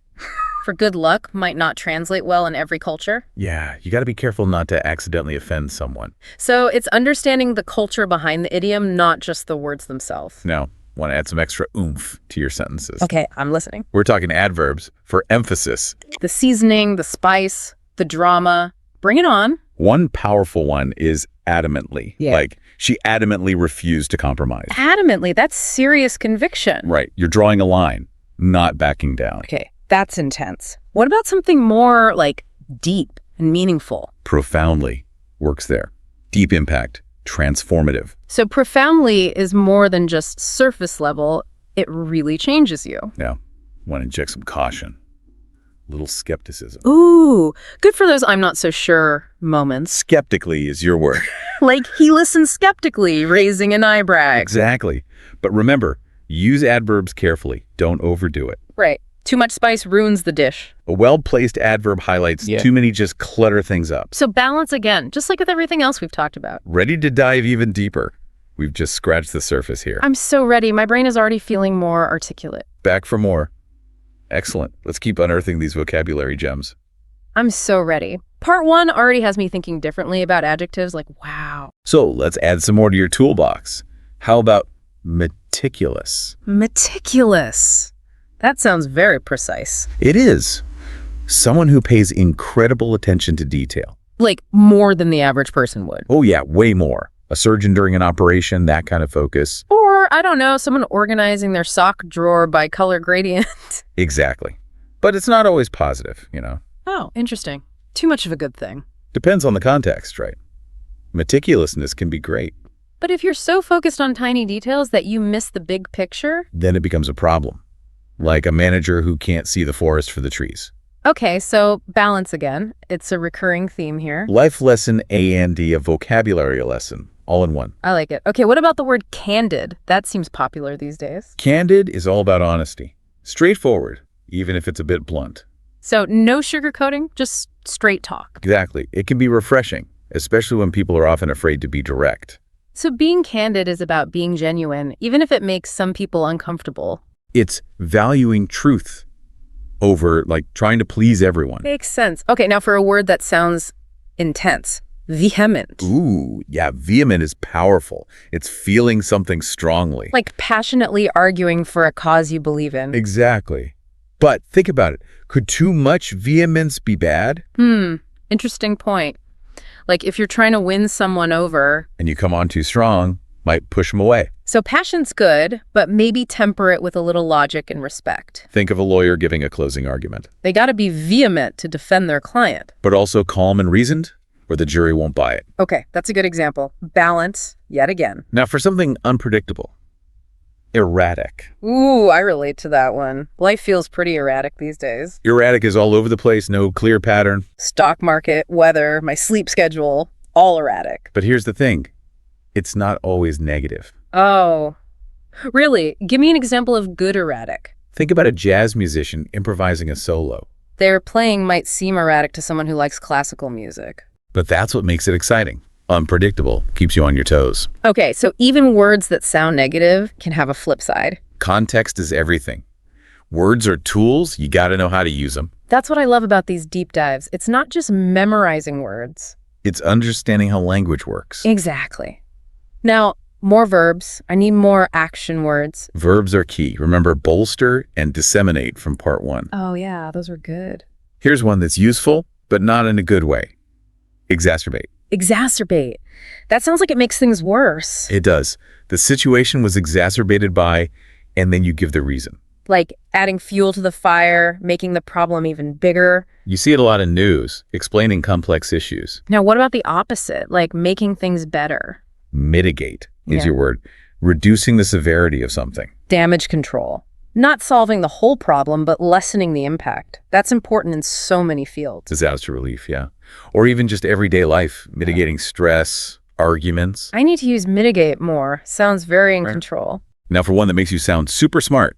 For good luck might not translate well in every culture. Yeah, you got to be careful not to accidentally offend someone. So it's understanding the culture behind the idiom, not just the words themselves. Now, want to add some extra oomph to your sentences. Okay, I'm listening. We're talking adverbs for emphasis. The seasoning, the spice, the drama. Bring it on. One powerful one is adamantly. Yeah. Like, she adamantly refused to compromise. Adamantly, that's serious conviction. Right. You're drawing a line, not backing down. Okay, that's intense. What about something more, like, deep and meaningful? Profoundly works there. Deep impact, transformative. So profoundly is more than just surface level. It really changes you. Now, want to inject some caution. Little skepticism. Ooh, good for those I'm not so sure moments. Skeptically is your word. Like he listens skeptically, raising an eyebrow. Exactly. But remember, use adverbs carefully. Don't overdo it. Right. Too much spice ruins the dish. A well-placed adverb highlights too many just clutter things up. So balance again, just like with everything else we've talked about. Ready to dive even deeper? We've just scratched the surface here. I'm so ready. My brain is already feeling more articulate. Back for more. Excellent. Let's keep unearthing these vocabulary gems. I'm so ready. Part 1 already has me thinking differently about adjectives like, wow. So let's add some more to your toolbox. How about meticulous? Meticulous. That sounds very precise. It is. Someone who pays incredible attention to detail. Like more than the average person would. Oh yeah, way more. A surgeon during an operation, that kind of focus. Or, I don't know, someone organizing their sock drawer by color gradient. Exactly. But it's not always positive, you know. Oh, interesting. Too much of a good thing. Depends on the context, right? Meticulousness can be great. But if you're so focused on tiny details that you miss the big picture... Then it becomes a problem. Like a manager who can't see the forest for the trees. Okay, so balance again. It's a recurring theme here. Life lesson and a vocabulary lesson, all in one. I like it. Okay, what about the word candid? That seems popular these days. Candid is all about honesty. Straightforward, even if it's a bit blunt. So no sugarcoating, just straight talk. Exactly. It can be refreshing, especially when people are often afraid to be direct. So being candid is about being genuine, even if it makes some people uncomfortable. It's valuing truth over, like, trying to please everyone. Makes sense. Okay, now for a word that sounds intense. Vehement. Ooh, yeah, vehement is powerful. It's feeling something strongly. Like passionately arguing for a cause you believe in. Exactly. But think about it. Could too much vehemence be bad? Interesting point. Like if you're trying to win someone over. And you come on too strong, might push them away. So passion's good, but maybe temper it with a little logic and respect. Think of a lawyer giving a closing argument. They got to be vehement to defend their client. But also calm and reasoned, or the jury won't buy it. Okay, that's a good example. Balance, yet again. Now for something unpredictable. Erratic. Ooh, I relate to that one. Life feels pretty erratic these days. Erratic is all over the place, no clear pattern. Stock market, weather, my sleep schedule, all erratic. But here's the thing. It's not always negative. Oh, really? Give me an example of good erratic. Think about a jazz musician improvising a solo. Their playing might seem erratic to someone who likes classical music. But that's what makes it exciting. Unpredictable, keeps you on your toes. Okay, so even words that sound negative can have a flip side. Context is everything. Words are tools, you gotta know how to use them. That's what I love about these deep dives. It's not just memorizing words. It's understanding how language works. Exactly. Now, more verbs. I need more action words. Verbs are key. Remember bolster and disseminate from part 1. Oh yeah, those are good. Here's one that's useful, but not in a good way. Exacerbate. Exacerbate. That sounds like it makes things worse. It does. The situation was exacerbated by, and then you give the reason. Like adding fuel to the fire, making the problem even bigger. You see it a lot in news, explaining complex issues. Now, what about the opposite? Like making things better? Mitigate is Yeah. your word. Reducing the severity of something. Damage control. Not solving the whole problem, but lessening the impact. That's important in so many fields. Disaster relief, yeah. Or even just everyday life, mitigating stress, arguments. I need to use mitigate more. Sounds very in control. Now for one that makes you sound super smart.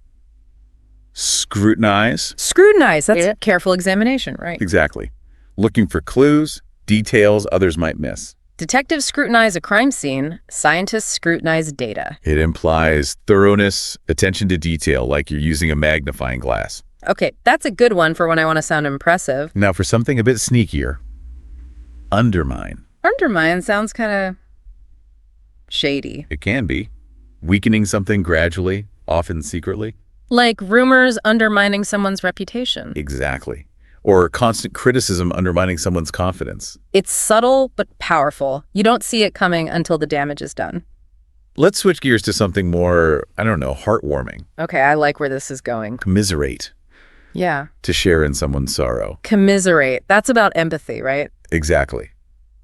Scrutinize. Scrutinize. That's careful examination, right? Exactly. Looking for clues, details others might miss. Detectives scrutinize a crime scene. Scientists scrutinize data. It implies thoroughness, attention to detail, like you're using a magnifying glass. Okay, that's a good one for when I want to sound impressive. Now for something a bit sneakier. Undermine. Undermine sounds kind of shady. It can be. Weakening something gradually, often secretly. Like rumors undermining someone's reputation. Exactly. Or constant criticism undermining someone's confidence. It's subtle but powerful. You don't see it coming until the damage is done. Let's switch gears to something more, I don't know, heartwarming. Okay, I like where this is going. Commiserate. Yeah. To share in someone's sorrow. Commiserate. That's about empathy, right? Exactly.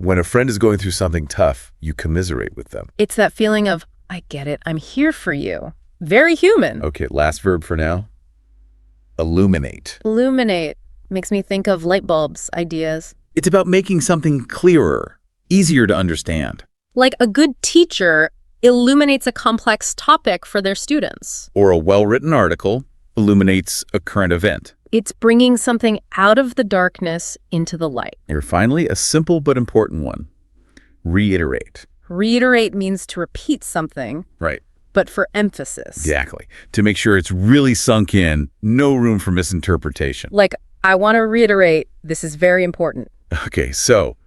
When a friend is going through something tough, you commiserate with them. It's that feeling of, I get it, I'm here for you. Very human. Okay, last verb for now. Illuminate. Illuminate makes me think of light bulbs, ideas. It's about making something clearer, easier to understand. Like a good teacher illuminates a complex topic for their students. Or a well-written article illuminates a current event. It's bringing something out of the darkness into the light. Or finally, a simple but important one. Reiterate. Reiterate means to repeat something, Right. but for emphasis. Exactly. To make sure it's really sunk in, no room for misinterpretation. Like, I want to reiterate, this is very important. Okay, so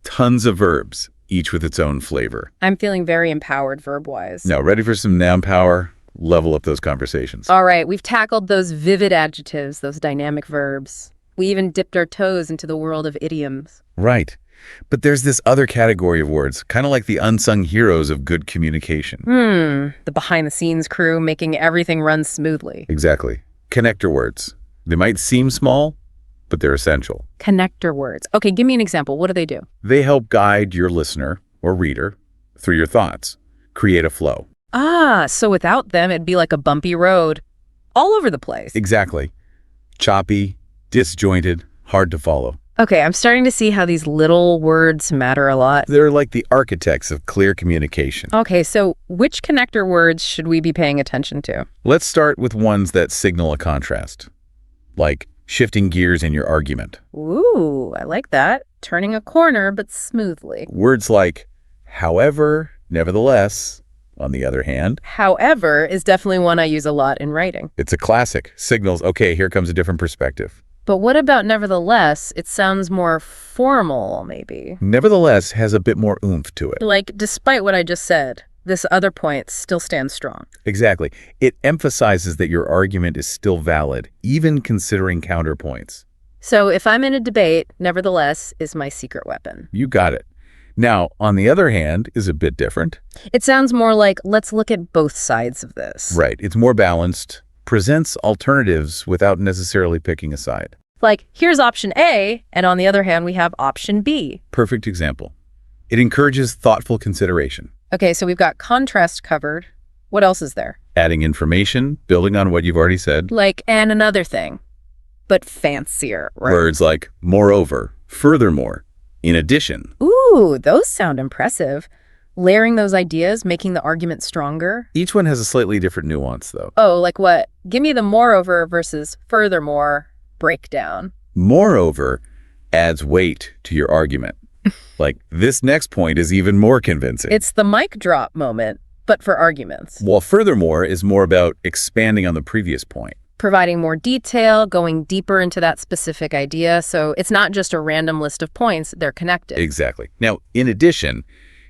tons of verbs, each with its own flavor. I'm feeling very empowered verb-wise. Now, ready for some noun power? Level up those conversations. All right, we've tackled those vivid adjectives, those dynamic verbs. We even dipped our toes into the world of idioms. Right. But there's this other category of words, kind of like the unsung heroes of good communication. The behind-the-scenes crew making everything run smoothly. Exactly. Connector words. They might seem small, but they're essential. Connector words. Okay, give me an example. What do they do? They help guide your listener or reader through your thoughts, create a flow. So without them, it'd be like a bumpy road all over the place. Exactly. Choppy, disjointed, hard to follow. Okay, I'm starting to see how these little words matter a lot. They're like the architects of clear communication. Okay, so which connector words should we be paying attention to? Let's start with ones that signal a contrast, like shifting gears in your argument. Ooh, I like that. Turning a corner, but smoothly. Words like however, nevertheless, on the other hand. However is definitely one I use a lot in writing. It's a classic. Signals, okay, here comes a different perspective. But what about nevertheless? It sounds more formal, maybe. Nevertheless has a bit more oomph to it. Like, despite what I just said, this other point still stands strong. Exactly. It emphasizes that your argument is still valid, even considering counterpoints. So if I'm in a debate, nevertheless is my secret weapon. You got it. Now, on the other hand, is a bit different. It sounds more like, let's look at both sides of this. Right. It's more balanced, presents alternatives without necessarily picking a side. Like, here's option A, and on the other hand, we have option B. Perfect example. It encourages thoughtful consideration. Okay, so we've got contrast covered. What else is there? Adding information, building on what you've already said. Like, and another thing, but fancier, right? Words like moreover, furthermore, in addition. Ooh, those sound impressive. Layering those ideas, making the argument stronger. Each one has a slightly different nuance, though. Oh, like what? Give me the moreover versus furthermore breakdown. Moreover adds weight to your argument. Like, this next point is even more convincing. It's the mic drop moment, but for arguments. While furthermore is more about expanding on the previous point. Providing more detail, going deeper into that specific idea. So it's not just a random list of points, they're connected. Exactly. Now, in addition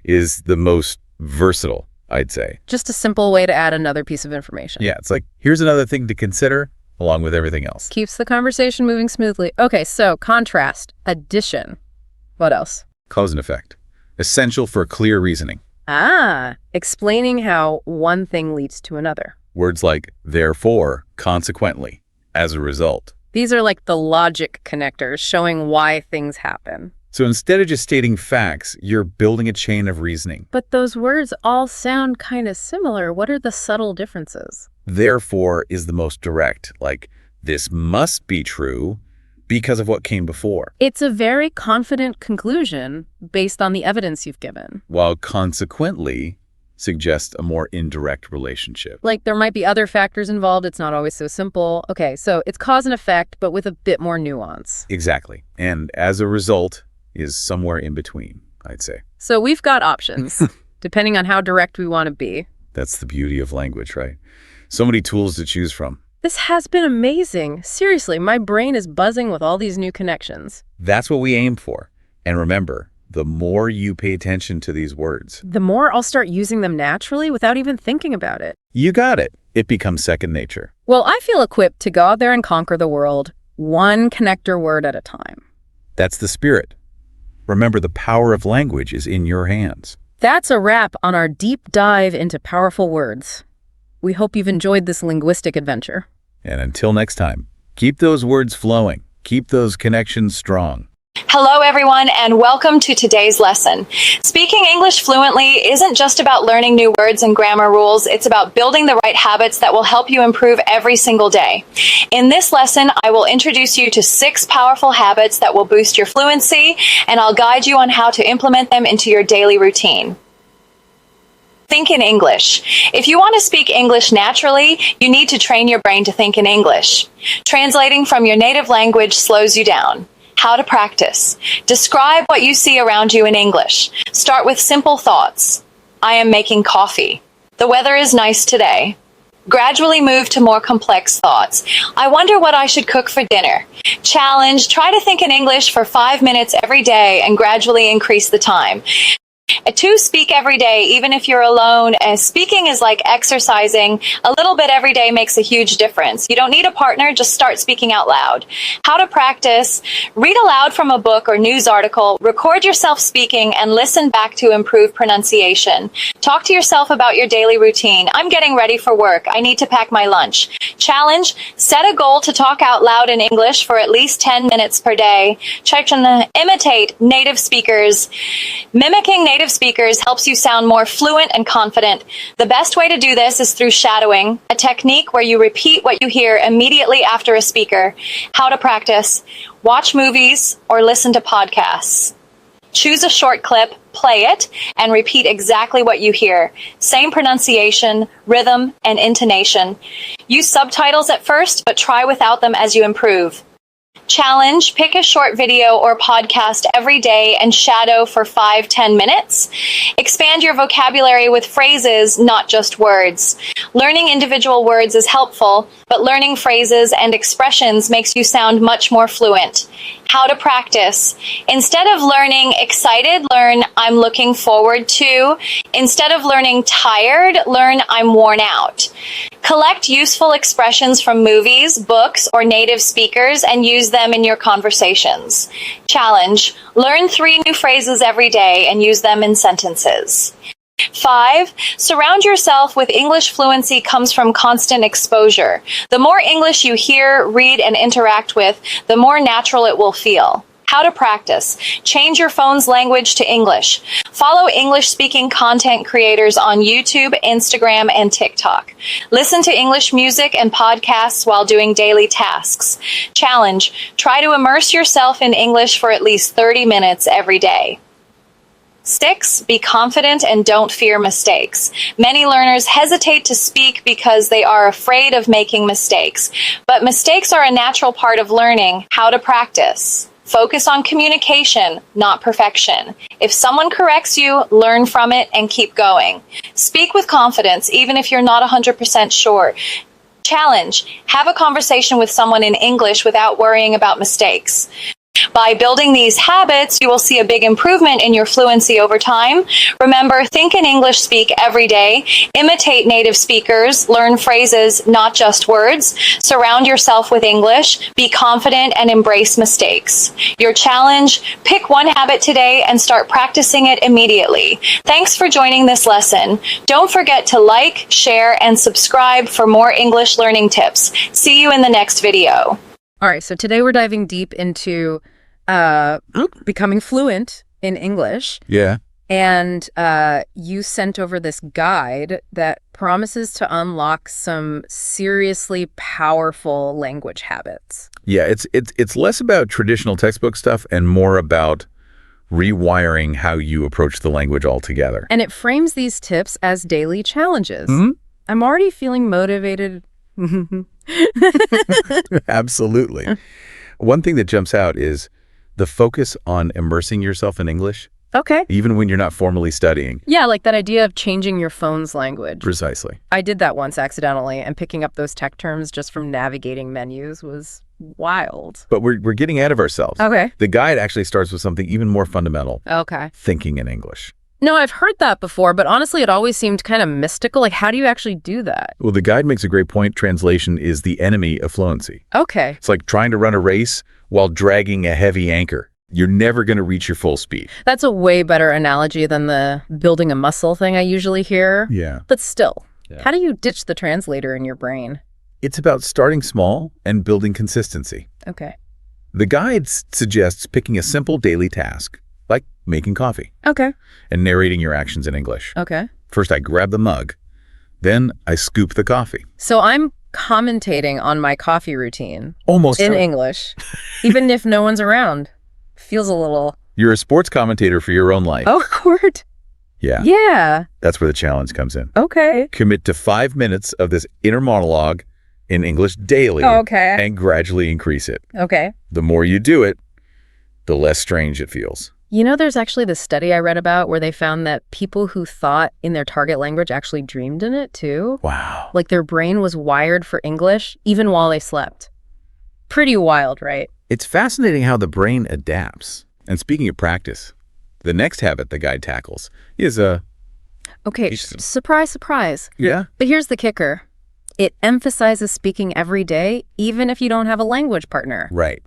is the most versatile, I'd say. Just a simple way to add another piece of information. Yeah, it's like, here's another thing to consider along with everything else. Keeps the conversation moving smoothly. Okay, so contrast, addition. What else? Cause and effect. Essential for clear reasoning. Explaining how one thing leads to another. Words like therefore, consequently, as a result. These are like the logic connectors showing why things happen. So instead of just stating facts, you're building a chain of reasoning. But those words all sound kind of similar. What are the subtle differences? Therefore is the most direct, like this must be true because of what came before. It's a very confident conclusion based on the evidence you've given. While consequently suggests a more indirect relationship. Like there might be other factors involved. It's not always so simple. Okay, so it's cause and effect, but with a bit more nuance. Exactly. And as a result is somewhere in between, I'd say. So we've got options, depending on how direct we want to be. That's the beauty of language, right? So many tools to choose from. This has been amazing. Seriously, my brain is buzzing with all these new connections. That's what we aim for. And remember, the more you pay attention to these words, the more I'll start using them naturally without even thinking about it. You got it. It becomes second nature. Well, I feel equipped to go out there and conquer the world, one connector word at a time. That's the spirit. Remember, the power of language is in your hands. That's a wrap on our deep dive into powerful words. We hope you've enjoyed this linguistic adventure. And until next time, keep those words flowing. Keep those connections strong. Hello, everyone, and welcome to today's lesson. Speaking English fluently isn't just about learning new words and grammar rules. It's about building the right habits that will help you improve every single day. In this lesson, I will introduce you to 6 powerful habits that will boost your fluency, and I'll guide you on how to implement them into your daily routine. Think in English. If you want to speak English naturally, you need to train your brain to think in English. Translating from your native language slows you down. How to practice. Describe what you see around you in English. Start with simple thoughts. I am making coffee. The weather is nice today. Gradually move to more complex thoughts. I wonder what I should cook for dinner. Challenge. Try to think in English for 5 minutes every day and gradually increase the time. 2, speak every day, even if you're alone. Speaking is like exercising. A little bit every day makes a huge difference. You don't need a partner, just start speaking out loud. How to practice. Read aloud from a book or news article. Record yourself speaking and listen back to improve pronunciation. Talk to yourself about your daily routine. I'm getting ready for work. I need to pack my lunch. Challenge. Set a goal to talk out loud in English for at least 10 minutes per day. Try to imitate native speakers. Mimicking native speakers helps you sound more fluent and confident. The best way to do this is through shadowing, a technique where you repeat what you hear immediately after a speaker. How to practice. Watch movies or listen to podcasts. Choose a short clip, play it, and repeat exactly what you hear. Same pronunciation, rhythm, and intonation. Use subtitles at first, but try without them as you improve. Challenge. Pick a short video or podcast every day and shadow for 5-10 minutes. Expand your vocabulary with phrases, not just words. Learning individual words is helpful, but learning phrases and expressions makes you sound much more fluent. How to practice. Instead of learning excited, learn I'm looking forward to. Instead of learning tired, learn I'm worn out. Collect useful expressions from movies, books, or native speakers and use them in your conversations. Challenge. Learn 3 new phrases every day and use them in sentences. 5. Surround yourself with English fluency comes from constant exposure. The more English you hear, read, and interact with, the more natural it will feel. How to practice. Change your phone's language to English. Follow English-speaking content creators on YouTube, Instagram, and TikTok. Listen to English music and podcasts while doing daily tasks. Challenge. Try to immerse yourself in English for at least 30 minutes every day. 6. Be confident and don't fear mistakes. Many learners hesitate to speak because they are afraid of making mistakes. But mistakes are a natural part of learning. How to practice. Focus on communication, not perfection. If someone corrects you, learn from it and keep going. Speak with confidence, even if you're not 100% sure. Challenge. Have a conversation with someone in English without worrying about mistakes. By building these habits, you will see a big improvement in your fluency over time. Remember, think in English, speak every day. Imitate native speakers. Learn phrases, not just words. Surround yourself with English. Be confident and embrace mistakes. Your challenge, pick one habit today and start practicing it immediately. Thanks for joining this lesson. Don't forget to like, share, and subscribe for more English learning tips. See you in the next video. All right, so today we're diving deep into becoming fluent in English. Yeah. And you sent over this guide that promises to unlock some seriously powerful language habits. Yeah, it's less about traditional textbook stuff and more about rewiring how you approach the language altogether. And it frames these tips as daily challenges. Mm-hmm. I'm already feeling motivated. Absolutely. One thing that jumps out is the focus on immersing yourself in English, Okay. even when you're not formally studying. Yeah, like that idea of changing your phone's language. Precisely. I did that once accidentally, and picking up those tech terms just from navigating menus was wild. But we're getting ahead of ourselves. Okay. The guide actually starts with something even more fundamental, Okay. thinking in English. No, I've heard that before, but honestly, it always seemed kind of mystical. Like, how do you actually do that? Well, the guide makes a great point. Translation is the enemy of fluency. Okay. It's like trying to run a race while dragging a heavy anchor. You're never going to reach your full speed. That's a way better analogy than the building a muscle thing I usually hear. Yeah. But still, Yeah. how do you ditch the translator in your brain? It's about starting small and building consistency. Okay. The guide suggests picking a simple daily task, like making coffee, Okay. and narrating your actions in English. Okay. First, I grab the mug. Then I scoop the coffee. So I'm commentating on my coffee routine Almost. in English, even if no one's around. Feels a little You're a sports commentator for your own life. awkward. Yeah. Yeah. That's where the challenge comes in. Okay. Commit to 5 minutes of this inner monologue in English daily. Okay. And gradually increase it. Okay. The more you do it, the less strange it feels. You know, there's actually this study I read about where they found that people who thought in their target language actually dreamed in it too. Wow. Like their brain was wired for English even while they slept. Pretty wild, right? It's fascinating how the brain adapts. And speaking of practice, the next habit the guide tackles is Okay, surprise, surprise. Yeah. But here's the kicker. It emphasizes speaking every day, even if you don't have a language partner. Right.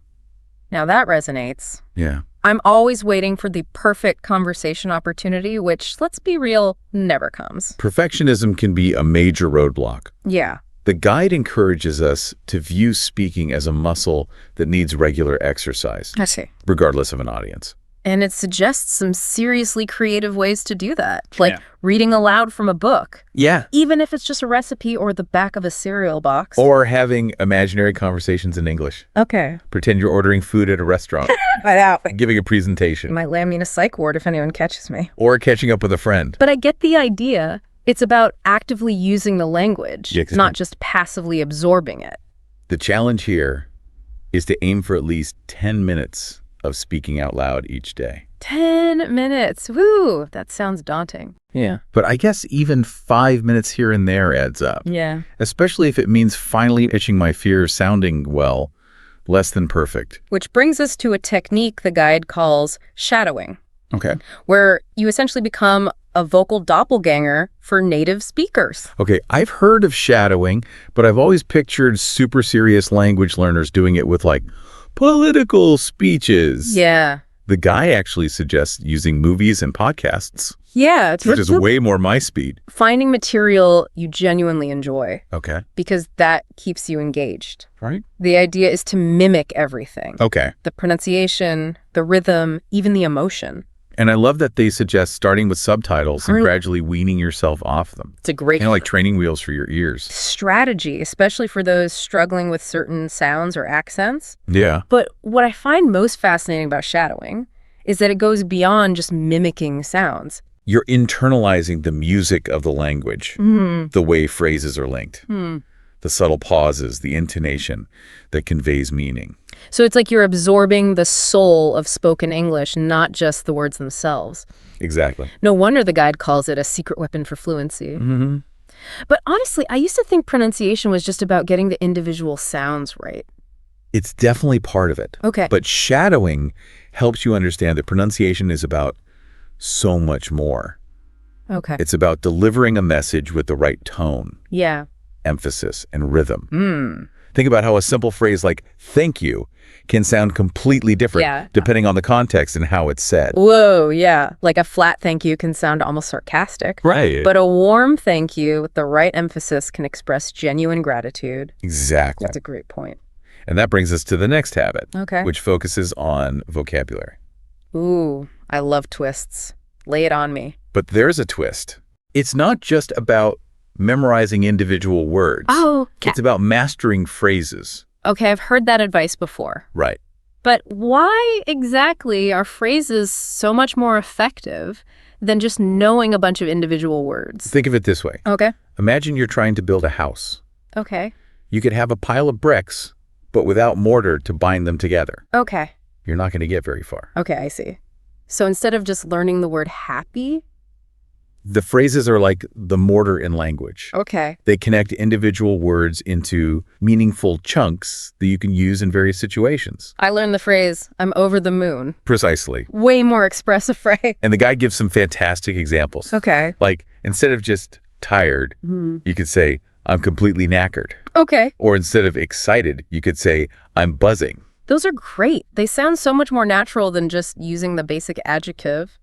Now that resonates. Yeah. I'm always waiting for the perfect conversation opportunity, which, let's be real, never comes. Perfectionism can be a major roadblock. Yeah. The guide encourages us to view speaking as a muscle that needs regular exercise, I see. regardless of an audience. And it suggests some seriously creative ways to do that, like reading aloud from a book, Yeah. even if it's just a recipe or the back of a cereal box. Or having imaginary conversations in English. Okay. Pretend you're ordering food at a restaurant, Right out. giving a presentation, Might land me in a psych ward if anyone catches me. or catching up with a friend. But I get the idea. It's about actively using the language, Yeah, not just passively absorbing it. The challenge here is to aim for at least 10 minutes of speaking out loud each day. 10 minutes. Woo! That sounds daunting. Yeah. But I guess even 5 minutes here and there adds up. Yeah. Especially if it means finally pitching my fear sounding, well, less than perfect. Which brings us to a technique the guide calls shadowing, Okay. where you essentially become a vocal doppelganger for native speakers. Okay, I've heard of shadowing, but I've always pictured super serious language learners doing it with like political speeches. Yeah. The guy actually suggests using movies and podcasts, Yeah. It's which is way more my speed. finding material you genuinely enjoy Okay. because that keeps you engaged. Right. The idea is to mimic everything. Okay. The pronunciation, the rhythm, even the emotion. And I love that they suggest starting with subtitles and Right. gradually weaning yourself off them. It's a great Like training wheels for your ears. strategy, especially for those struggling with certain sounds or accents. Yeah. But what I find most fascinating about shadowing is that it goes beyond just mimicking sounds. You're internalizing the music of the language, the way phrases are linked, the subtle pauses, the intonation that conveys meaning. So it's like you're absorbing the soul of spoken English, not just the words themselves. Exactly. No wonder the guide calls it a secret weapon for fluency. Mm-hmm. But honestly, I used to think pronunciation was just about getting the individual sounds right. It's definitely part of it. Okay. But shadowing helps you understand that pronunciation is about so much more. Okay. It's about delivering a message with the right tone, Yeah. emphasis, and rhythm. Think about how a simple phrase like thank you can sound completely different Yeah. depending on the context and how it's said. Whoa, yeah. Like a flat thank you can sound almost sarcastic. Right. But a warm thank you with the right emphasis can express genuine gratitude. Exactly. That's a great point. And that brings us to the next habit, Okay. which focuses on vocabulary. Ooh, I love twists. Lay it on me. But there's a twist. It's not just about memorizing individual words. Oh, It's about mastering phrases. okay. I've heard that advice before. Right. But why exactly are phrases so much more effective than just knowing a bunch of individual words? Think of it this way. Okay. Imagine you're trying to build a house. Okay. You could have a pile of bricks, but without mortar to bind them together. Okay. You're not going to get very far. Okay, I see. So instead of just learning the word happy? The phrases are like the mortar in language. Okay. They connect individual words into meaningful chunks that you can use in various situations. I learned the phrase, I'm over the moon. Precisely. Way more expressive phrase. And the guy gives some fantastic examples. Okay. Like, instead of just tired, you could say, I'm completely knackered. Okay. Or instead of excited, you could say, I'm buzzing. Those are great. They sound so much more natural than just using the basic adjective.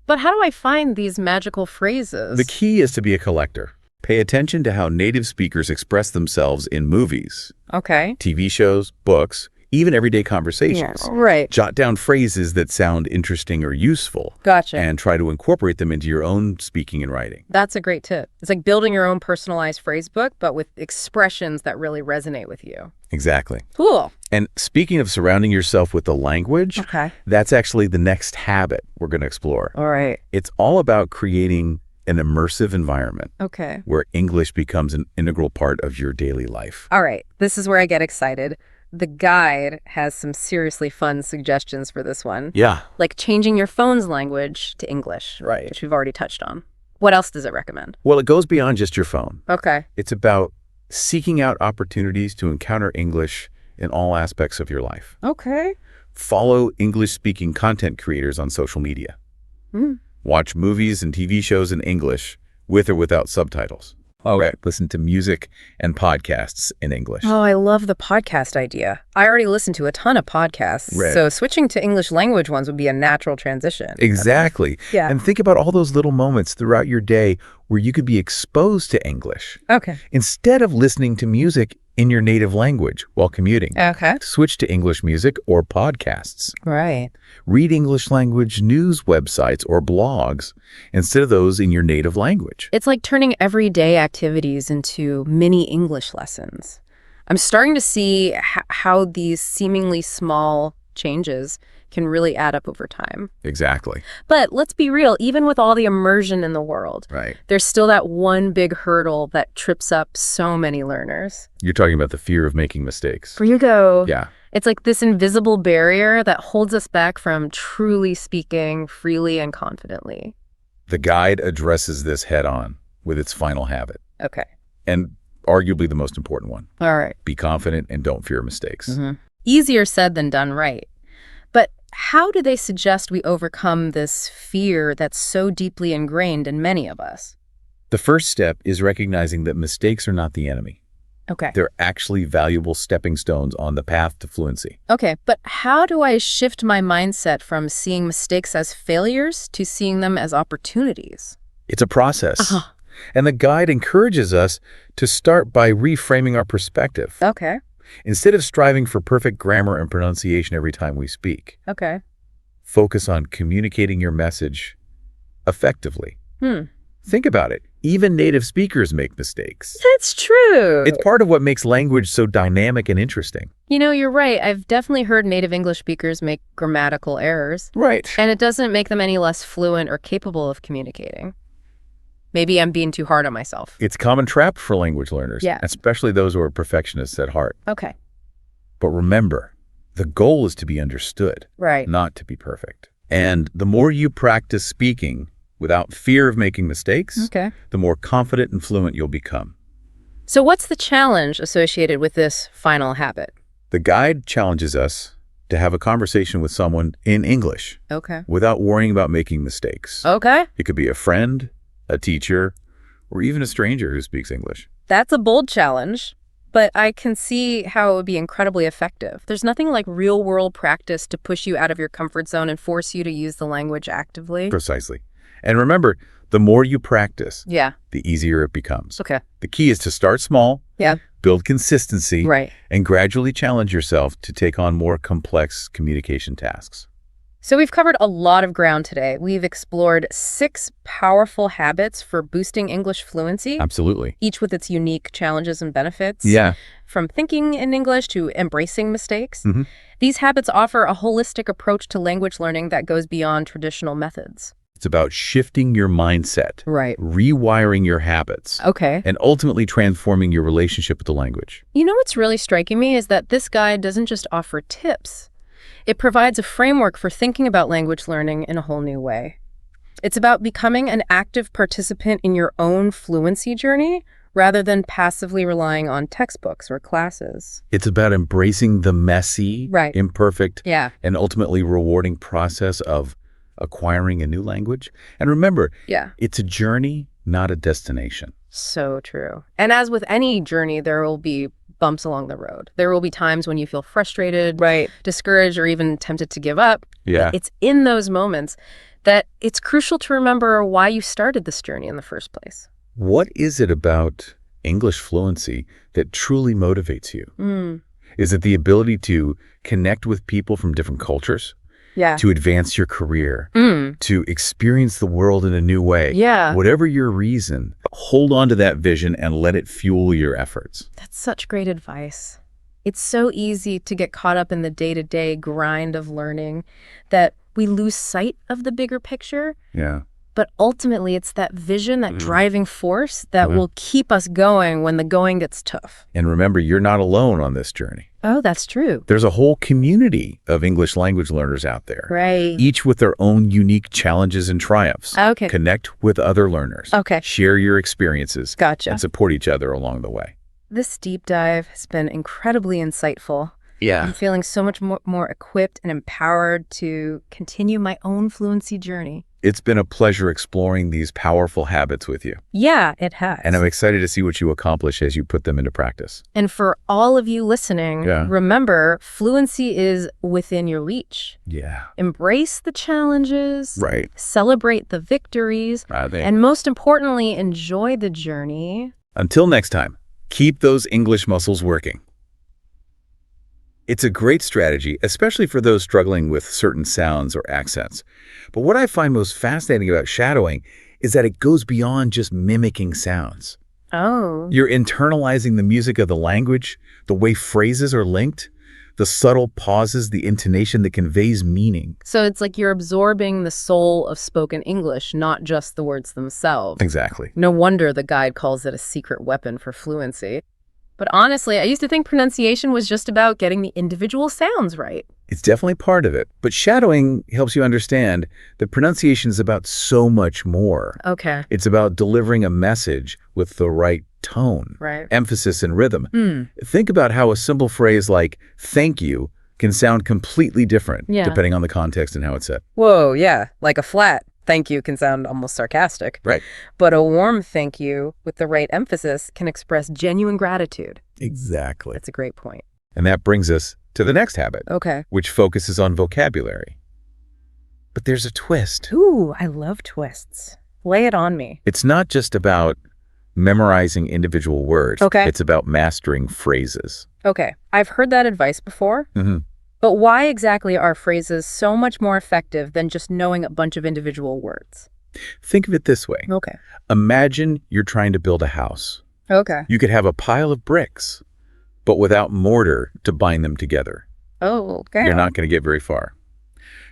But how do I find these magical phrases? The key is to be a collector. Pay attention to how native speakers express themselves in movies, Okay. TV shows, books, even everyday conversations. Right. Jot down phrases that sound interesting or useful. Gotcha. And try to incorporate them into your own speaking and writing. That's a great tip. It's like building your own personalized phrase book, but with expressions that really resonate with you. Exactly. Cool. And speaking of surrounding yourself with the language, Okay. that's actually the next habit we're going to explore. All right. It's all about creating an immersive environment Okay. where English becomes an integral part of your daily life. All right. This is where I get excited. The guide has some seriously fun suggestions for this one. Yeah. Like changing your phone's language to English, Right. which we've already touched on. What else does it recommend? Well, it goes beyond just your phone. Okay. It's about seeking out opportunities to encounter English in all aspects of your life. Okay. Follow English-speaking content creators on social media. Watch movies and TV shows in English with or without subtitles. Listen to music and podcasts in English. Oh, I love the podcast idea. I already listen to a ton of podcasts, Right. so switching to English language ones would be a natural transition. Exactly. Yeah. And think about all those little moments throughout your day where you could be exposed to English. Okay. Instead of listening to music in your native language while commuting, Okay. switch to English music or podcasts. Right. Read English language news websites or blogs instead of those in your native language. It's like turning everyday activities into mini English lessons. I'm starting to see how these seemingly small changes can really add up over time. Exactly. But let's be real, even with all the immersion in the world, Right. there's still that one big hurdle that trips up so many learners. You're talking about the fear of making mistakes. There you go. Yeah. It's like this invisible barrier that holds us back from truly speaking freely and confidently. The guide addresses this head on with its final habit, Okay. and arguably the most important one. All right. Be confident and don't fear mistakes. Easier said than done, right? But how do they suggest we overcome this fear that's so deeply ingrained in many of us? The first step is recognizing that mistakes are not the enemy. Okay. They're actually valuable stepping stones on the path to fluency. Okay, but how do I shift my mindset from seeing mistakes as failures to seeing them as opportunities? It's a process. And the guide encourages us to start by reframing our perspective. Okay. Instead of striving for perfect grammar and pronunciation every time we speak, Okay. focus on communicating your message effectively. Think about it. Even native speakers make mistakes. That's true. It's part of what makes language so dynamic and interesting. You know, you're right. I've definitely heard native English speakers make grammatical errors. Right. And it doesn't make them any less fluent or capable of communicating. Maybe I'm being too hard on myself. It's a common trap for language learners, Yeah. especially those who are perfectionists at heart. Okay. But remember, the goal is to be understood, Right. not to be perfect. And the more you practice speaking without fear of making mistakes, Okay. the more confident and fluent you'll become. So what's the challenge associated with this final habit? The guide challenges us to have a conversation with someone in English Okay. without worrying about making mistakes. Okay. It could be a friend, a teacher, or even a stranger who speaks English. That's a bold challenge, but I can see how it would be incredibly effective. There's nothing like real-world practice to push you out of your comfort zone and force you to use the language actively. Precisely. And remember, the more you practice, Yeah. the easier it becomes. Okay. The key is to start small, Yeah. build consistency, Right. and gradually challenge yourself to take on more complex communication tasks. So we've covered a lot of ground today. We've explored 6 powerful habits for boosting English fluency, Absolutely. each with its unique challenges and benefits. Yeah. From thinking in English to embracing mistakes. Mhm. These habits offer a holistic approach to language learning that goes beyond traditional methods. It's about shifting your mindset, Right. rewiring your habits, Okay. and ultimately transforming your relationship with the language. You know what's really striking me is that this guide doesn't just offer tips. It provides a framework for thinking about language learning in a whole new way. It's about becoming an active participant in your own fluency journey rather than passively relying on textbooks or classes. It's about embracing the messy, Right. imperfect, Yeah. and ultimately rewarding process of acquiring a new language. And remember, Yeah. it's a journey, not a destination. So true. And as with any journey, there will be bumps along the road. There will be times when you feel frustrated, Right. discouraged, or even tempted to give up. Yeah. But it's in those moments that it's crucial to remember why you started this journey in the first place. What is it about English fluency that truly motivates you? Is it the ability to connect with people from different cultures, Yeah. to advance your career, Mm. to experience the world in a new way? Yeah. Whatever your reason, hold on to that vision and let it fuel your efforts. That's such great advice. It's so easy to get caught up in the day-to-day grind of learning that we lose sight of the bigger picture. Yeah. But ultimately, it's that vision, that driving force that will keep us going when the going gets tough. And remember, you're not alone on this journey. Oh, that's true. There's a whole community of English language learners out there, Right. each with their own unique challenges and triumphs. Okay. Connect with other learners. Okay. Share your experiences. Gotcha. And support each other along the way. This deep dive has been incredibly insightful. Yeah. I'm feeling so much more equipped and empowered to continue my own fluency journey. It's been a pleasure exploring these powerful habits with you. Yeah, it has. And I'm excited to see what you accomplish as you put them into practice. And for all of you listening, remember, fluency is within your reach. Yeah. Embrace the challenges. Right. Celebrate the victories. And And most importantly, enjoy the journey. until next time, keep those English muscles working. It's a great strategy, especially for those struggling with certain sounds or accents. But what I find most fascinating about shadowing is that it goes beyond just mimicking sounds. Oh. You're internalizing the music of the language, the way phrases are linked, the subtle pauses, the intonation that conveys meaning. So it's like you're absorbing the soul of spoken English, not just the words themselves. Exactly. No wonder the guide calls it a secret weapon for fluency. But honestly, I used to think pronunciation was just about getting the individual sounds right. It's definitely part of it. But shadowing helps you understand that pronunciation is about so much more. Okay. It's about delivering a message with the right tone, Right. emphasis, and rhythm. Think about how a simple phrase like thank you can sound completely different Yeah. depending on the context and how it's said. Whoa, yeah, like a flat thank you can sound almost sarcastic. Right. But a warm thank you with the right emphasis can express genuine gratitude. Exactly. That's a great point. And that brings us to the next habit, Okay. which focuses on vocabulary. But there's a twist. Ooh, I love twists. Lay it on me. It's not just about memorizing individual words. Okay. It's about mastering phrases. Okay, I've heard that advice before. But why exactly are phrases so much more effective than just knowing a bunch of individual words? Think of it this way. Okay. Imagine you're trying to build a house. Okay. You could have a pile of bricks, but without mortar to bind them together. Oh, okay. You're not going to get very far.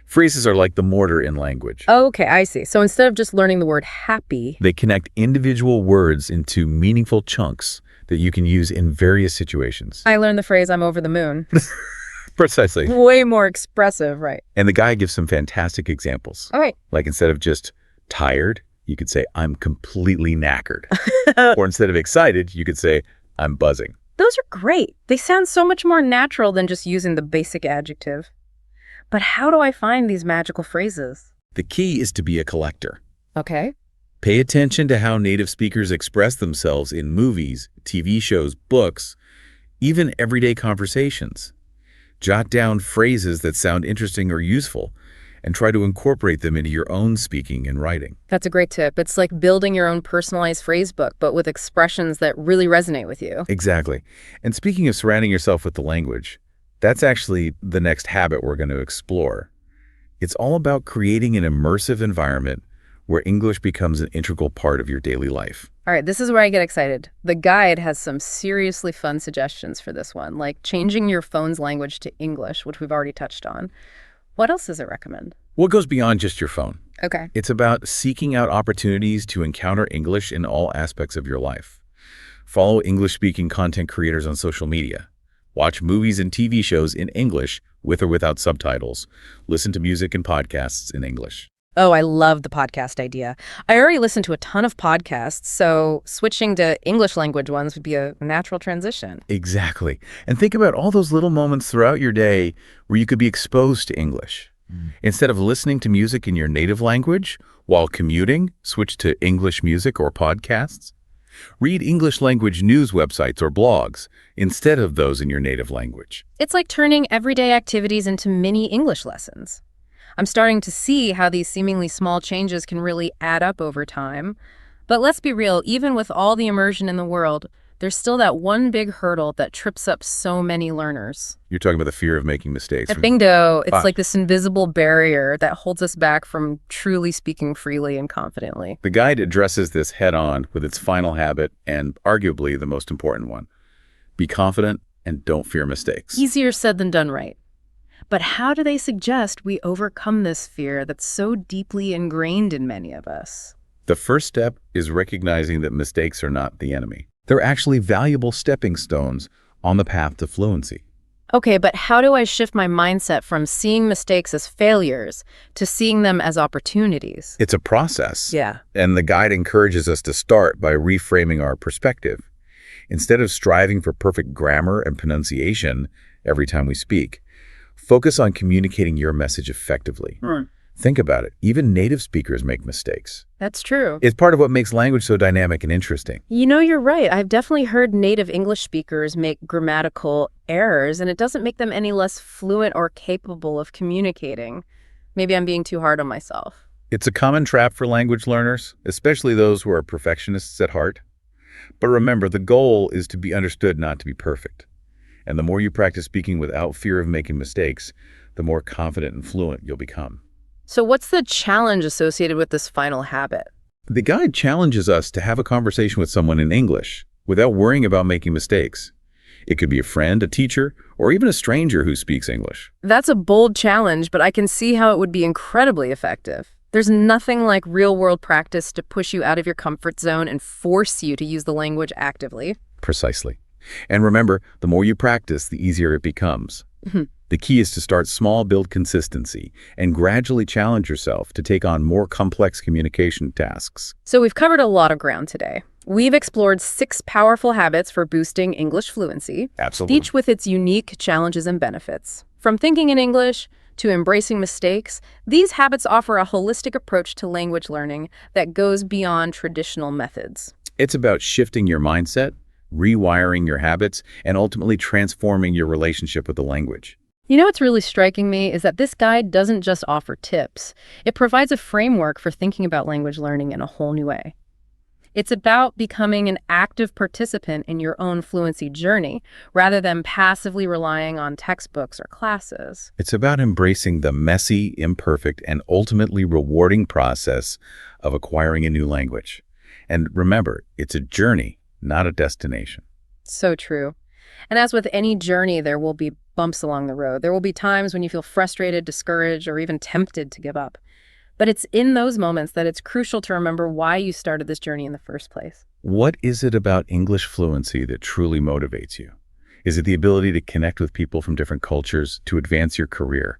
Phrases are like the mortar in language. Okay, I see. So instead of just learning the word happy, They connect individual words into meaningful chunks that you can use in various situations. I learned the phrase I'm over the moon. Precisely. Way more expressive, right? And the guy gives some fantastic examples. All right. Like instead of just tired, you could say, I'm completely knackered. Or instead of excited, you could say, I'm buzzing. Those are great. They sound so much more natural than just using the basic adjective. But how do I find these magical phrases? The key is to be a collector. Okay. Pay attention to how native speakers express themselves in movies, TV shows, books, even everyday conversations. Jot down phrases that sound interesting or useful and try to incorporate them into your own speaking and writing. That's a great tip. It's like building your own personalized phrase book, but with expressions that really resonate with you. Exactly. And speaking of surrounding yourself with the language, that's actually the next habit we're going to explore. It's all about creating an immersive environment where English becomes an integral part of your daily life. All right, this is where I get excited. The guide has some seriously fun suggestions for this one, like changing your phone's language to English, which we've already touched on. What else does it recommend? What goes beyond just your phone? Okay. It's about seeking out opportunities to encounter English in all aspects of your life. Follow English-speaking content creators on social media. Watch movies and TV shows in English with or without subtitles. Listen to music and podcasts in English. Oh, I love the podcast idea. I already listen to a ton of podcasts, so switching to English language ones would be a natural transition. Exactly. And think about all those little moments throughout your day where you could be exposed to English. Instead of listening to music in your native language while commuting, switch to English music or podcasts. Read English language news websites or blogs instead of those in your native language. It's like turning everyday activities into mini English lessons. I'm starting to see how these seemingly small changes can really add up over time. But let's be real, even with all the immersion in the world, there's still that one big hurdle that trips up so many learners. You're talking about the fear of making mistakes. Bingo. It's Ah. like this invisible barrier that holds us back from truly speaking freely and confidently. The guide addresses this head-on with its final habit and arguably the most important one. Be confident and don't fear mistakes. Easier said than done, right? But how do they suggest we overcome this fear that's so deeply ingrained in many of us? The first step is recognizing that mistakes are not the enemy. They're actually valuable stepping stones on the path to fluency. Okay, but how do I shift my mindset from seeing mistakes as failures to seeing them as opportunities? It's a process. Yeah. And the guide encourages us to start by reframing our perspective. Instead of striving for perfect grammar and pronunciation every time we speak, focus on communicating your message effectively. Right. Think about it. Even native speakers make mistakes. That's true. It's part of what makes language so dynamic and interesting. You know, you're right. I've definitely heard native English speakers make grammatical errors, and it doesn't make them any less fluent or capable of communicating. Maybe I'm being too hard on myself. It's a common trap for language learners, especially those who are perfectionists at heart. But remember, the goal is to be understood, not to be perfect. And the more you practice speaking without fear of making mistakes, the more confident and fluent you'll become. So what's the challenge associated with this final habit? The guide challenges us to have a conversation with someone in English without worrying about making mistakes. It could be a friend, a teacher, or even a stranger who speaks English. That's a bold challenge, but I can see how it would be incredibly effective. There's nothing like real-world practice to push you out of your comfort zone and force you to use the language actively. Precisely. And remember, the more you practice, the easier it becomes. The key is to start small, build consistency, and gradually challenge yourself to take on more complex communication tasks. So we've covered a lot of ground today. We've explored 6 powerful habits for boosting English fluency, Absolutely. each with its unique challenges and benefits. From thinking in English to embracing mistakes, these habits offer a holistic approach to language learning that goes beyond traditional methods. It's about shifting your mindset, rewiring your habits, and ultimately transforming your relationship with the language. You know what's really striking me is that this guide doesn't just offer tips. It provides a framework for thinking about language learning in a whole new way. It's about becoming an active participant in your own fluency journey, rather than passively relying on textbooks or classes. It's about embracing the messy, imperfect, and ultimately rewarding process of acquiring a new language. And remember, it's a journey, not a destination. So true. And as with any journey, there will be bumps along the road. There will be times when you feel frustrated, discouraged, or even tempted to give up. But it's in those moments that it's crucial to remember why you started this journey in the first place. What is it about English fluency that truly motivates you? Is it the ability to connect with people from different cultures, to advance your career,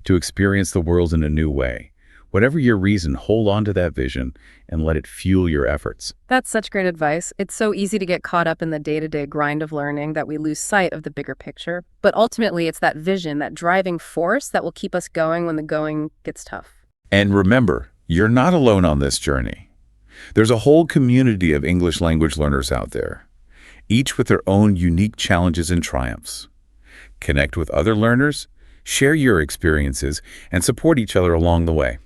to experience the world in a new way? Whatever your reason, hold on to that vision and let it fuel your efforts. That's such great advice. It's so easy to get caught up in the day-to-day grind of learning that we lose sight of the bigger picture. But ultimately, it's that vision, that driving force that will keep us going when the going gets tough. And remember, you're not alone on this journey. There's a whole community of English language learners out there, each with their own unique challenges and triumphs. Connect with other learners, share your experiences, and support each other along the way.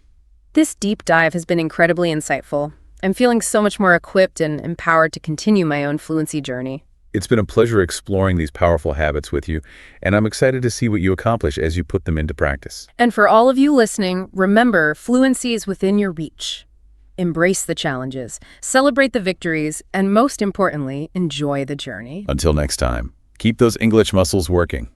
This deep dive has been incredibly insightful. I'm feeling so much more equipped and empowered to continue my own fluency journey. It's been a pleasure exploring these powerful habits with you, and I'm excited to see what you accomplish as you put them into practice. And for all of you listening, remember, fluency is within your reach. Embrace the challenges, celebrate the victories, and most importantly, enjoy the journey. Until next time, keep those English muscles working.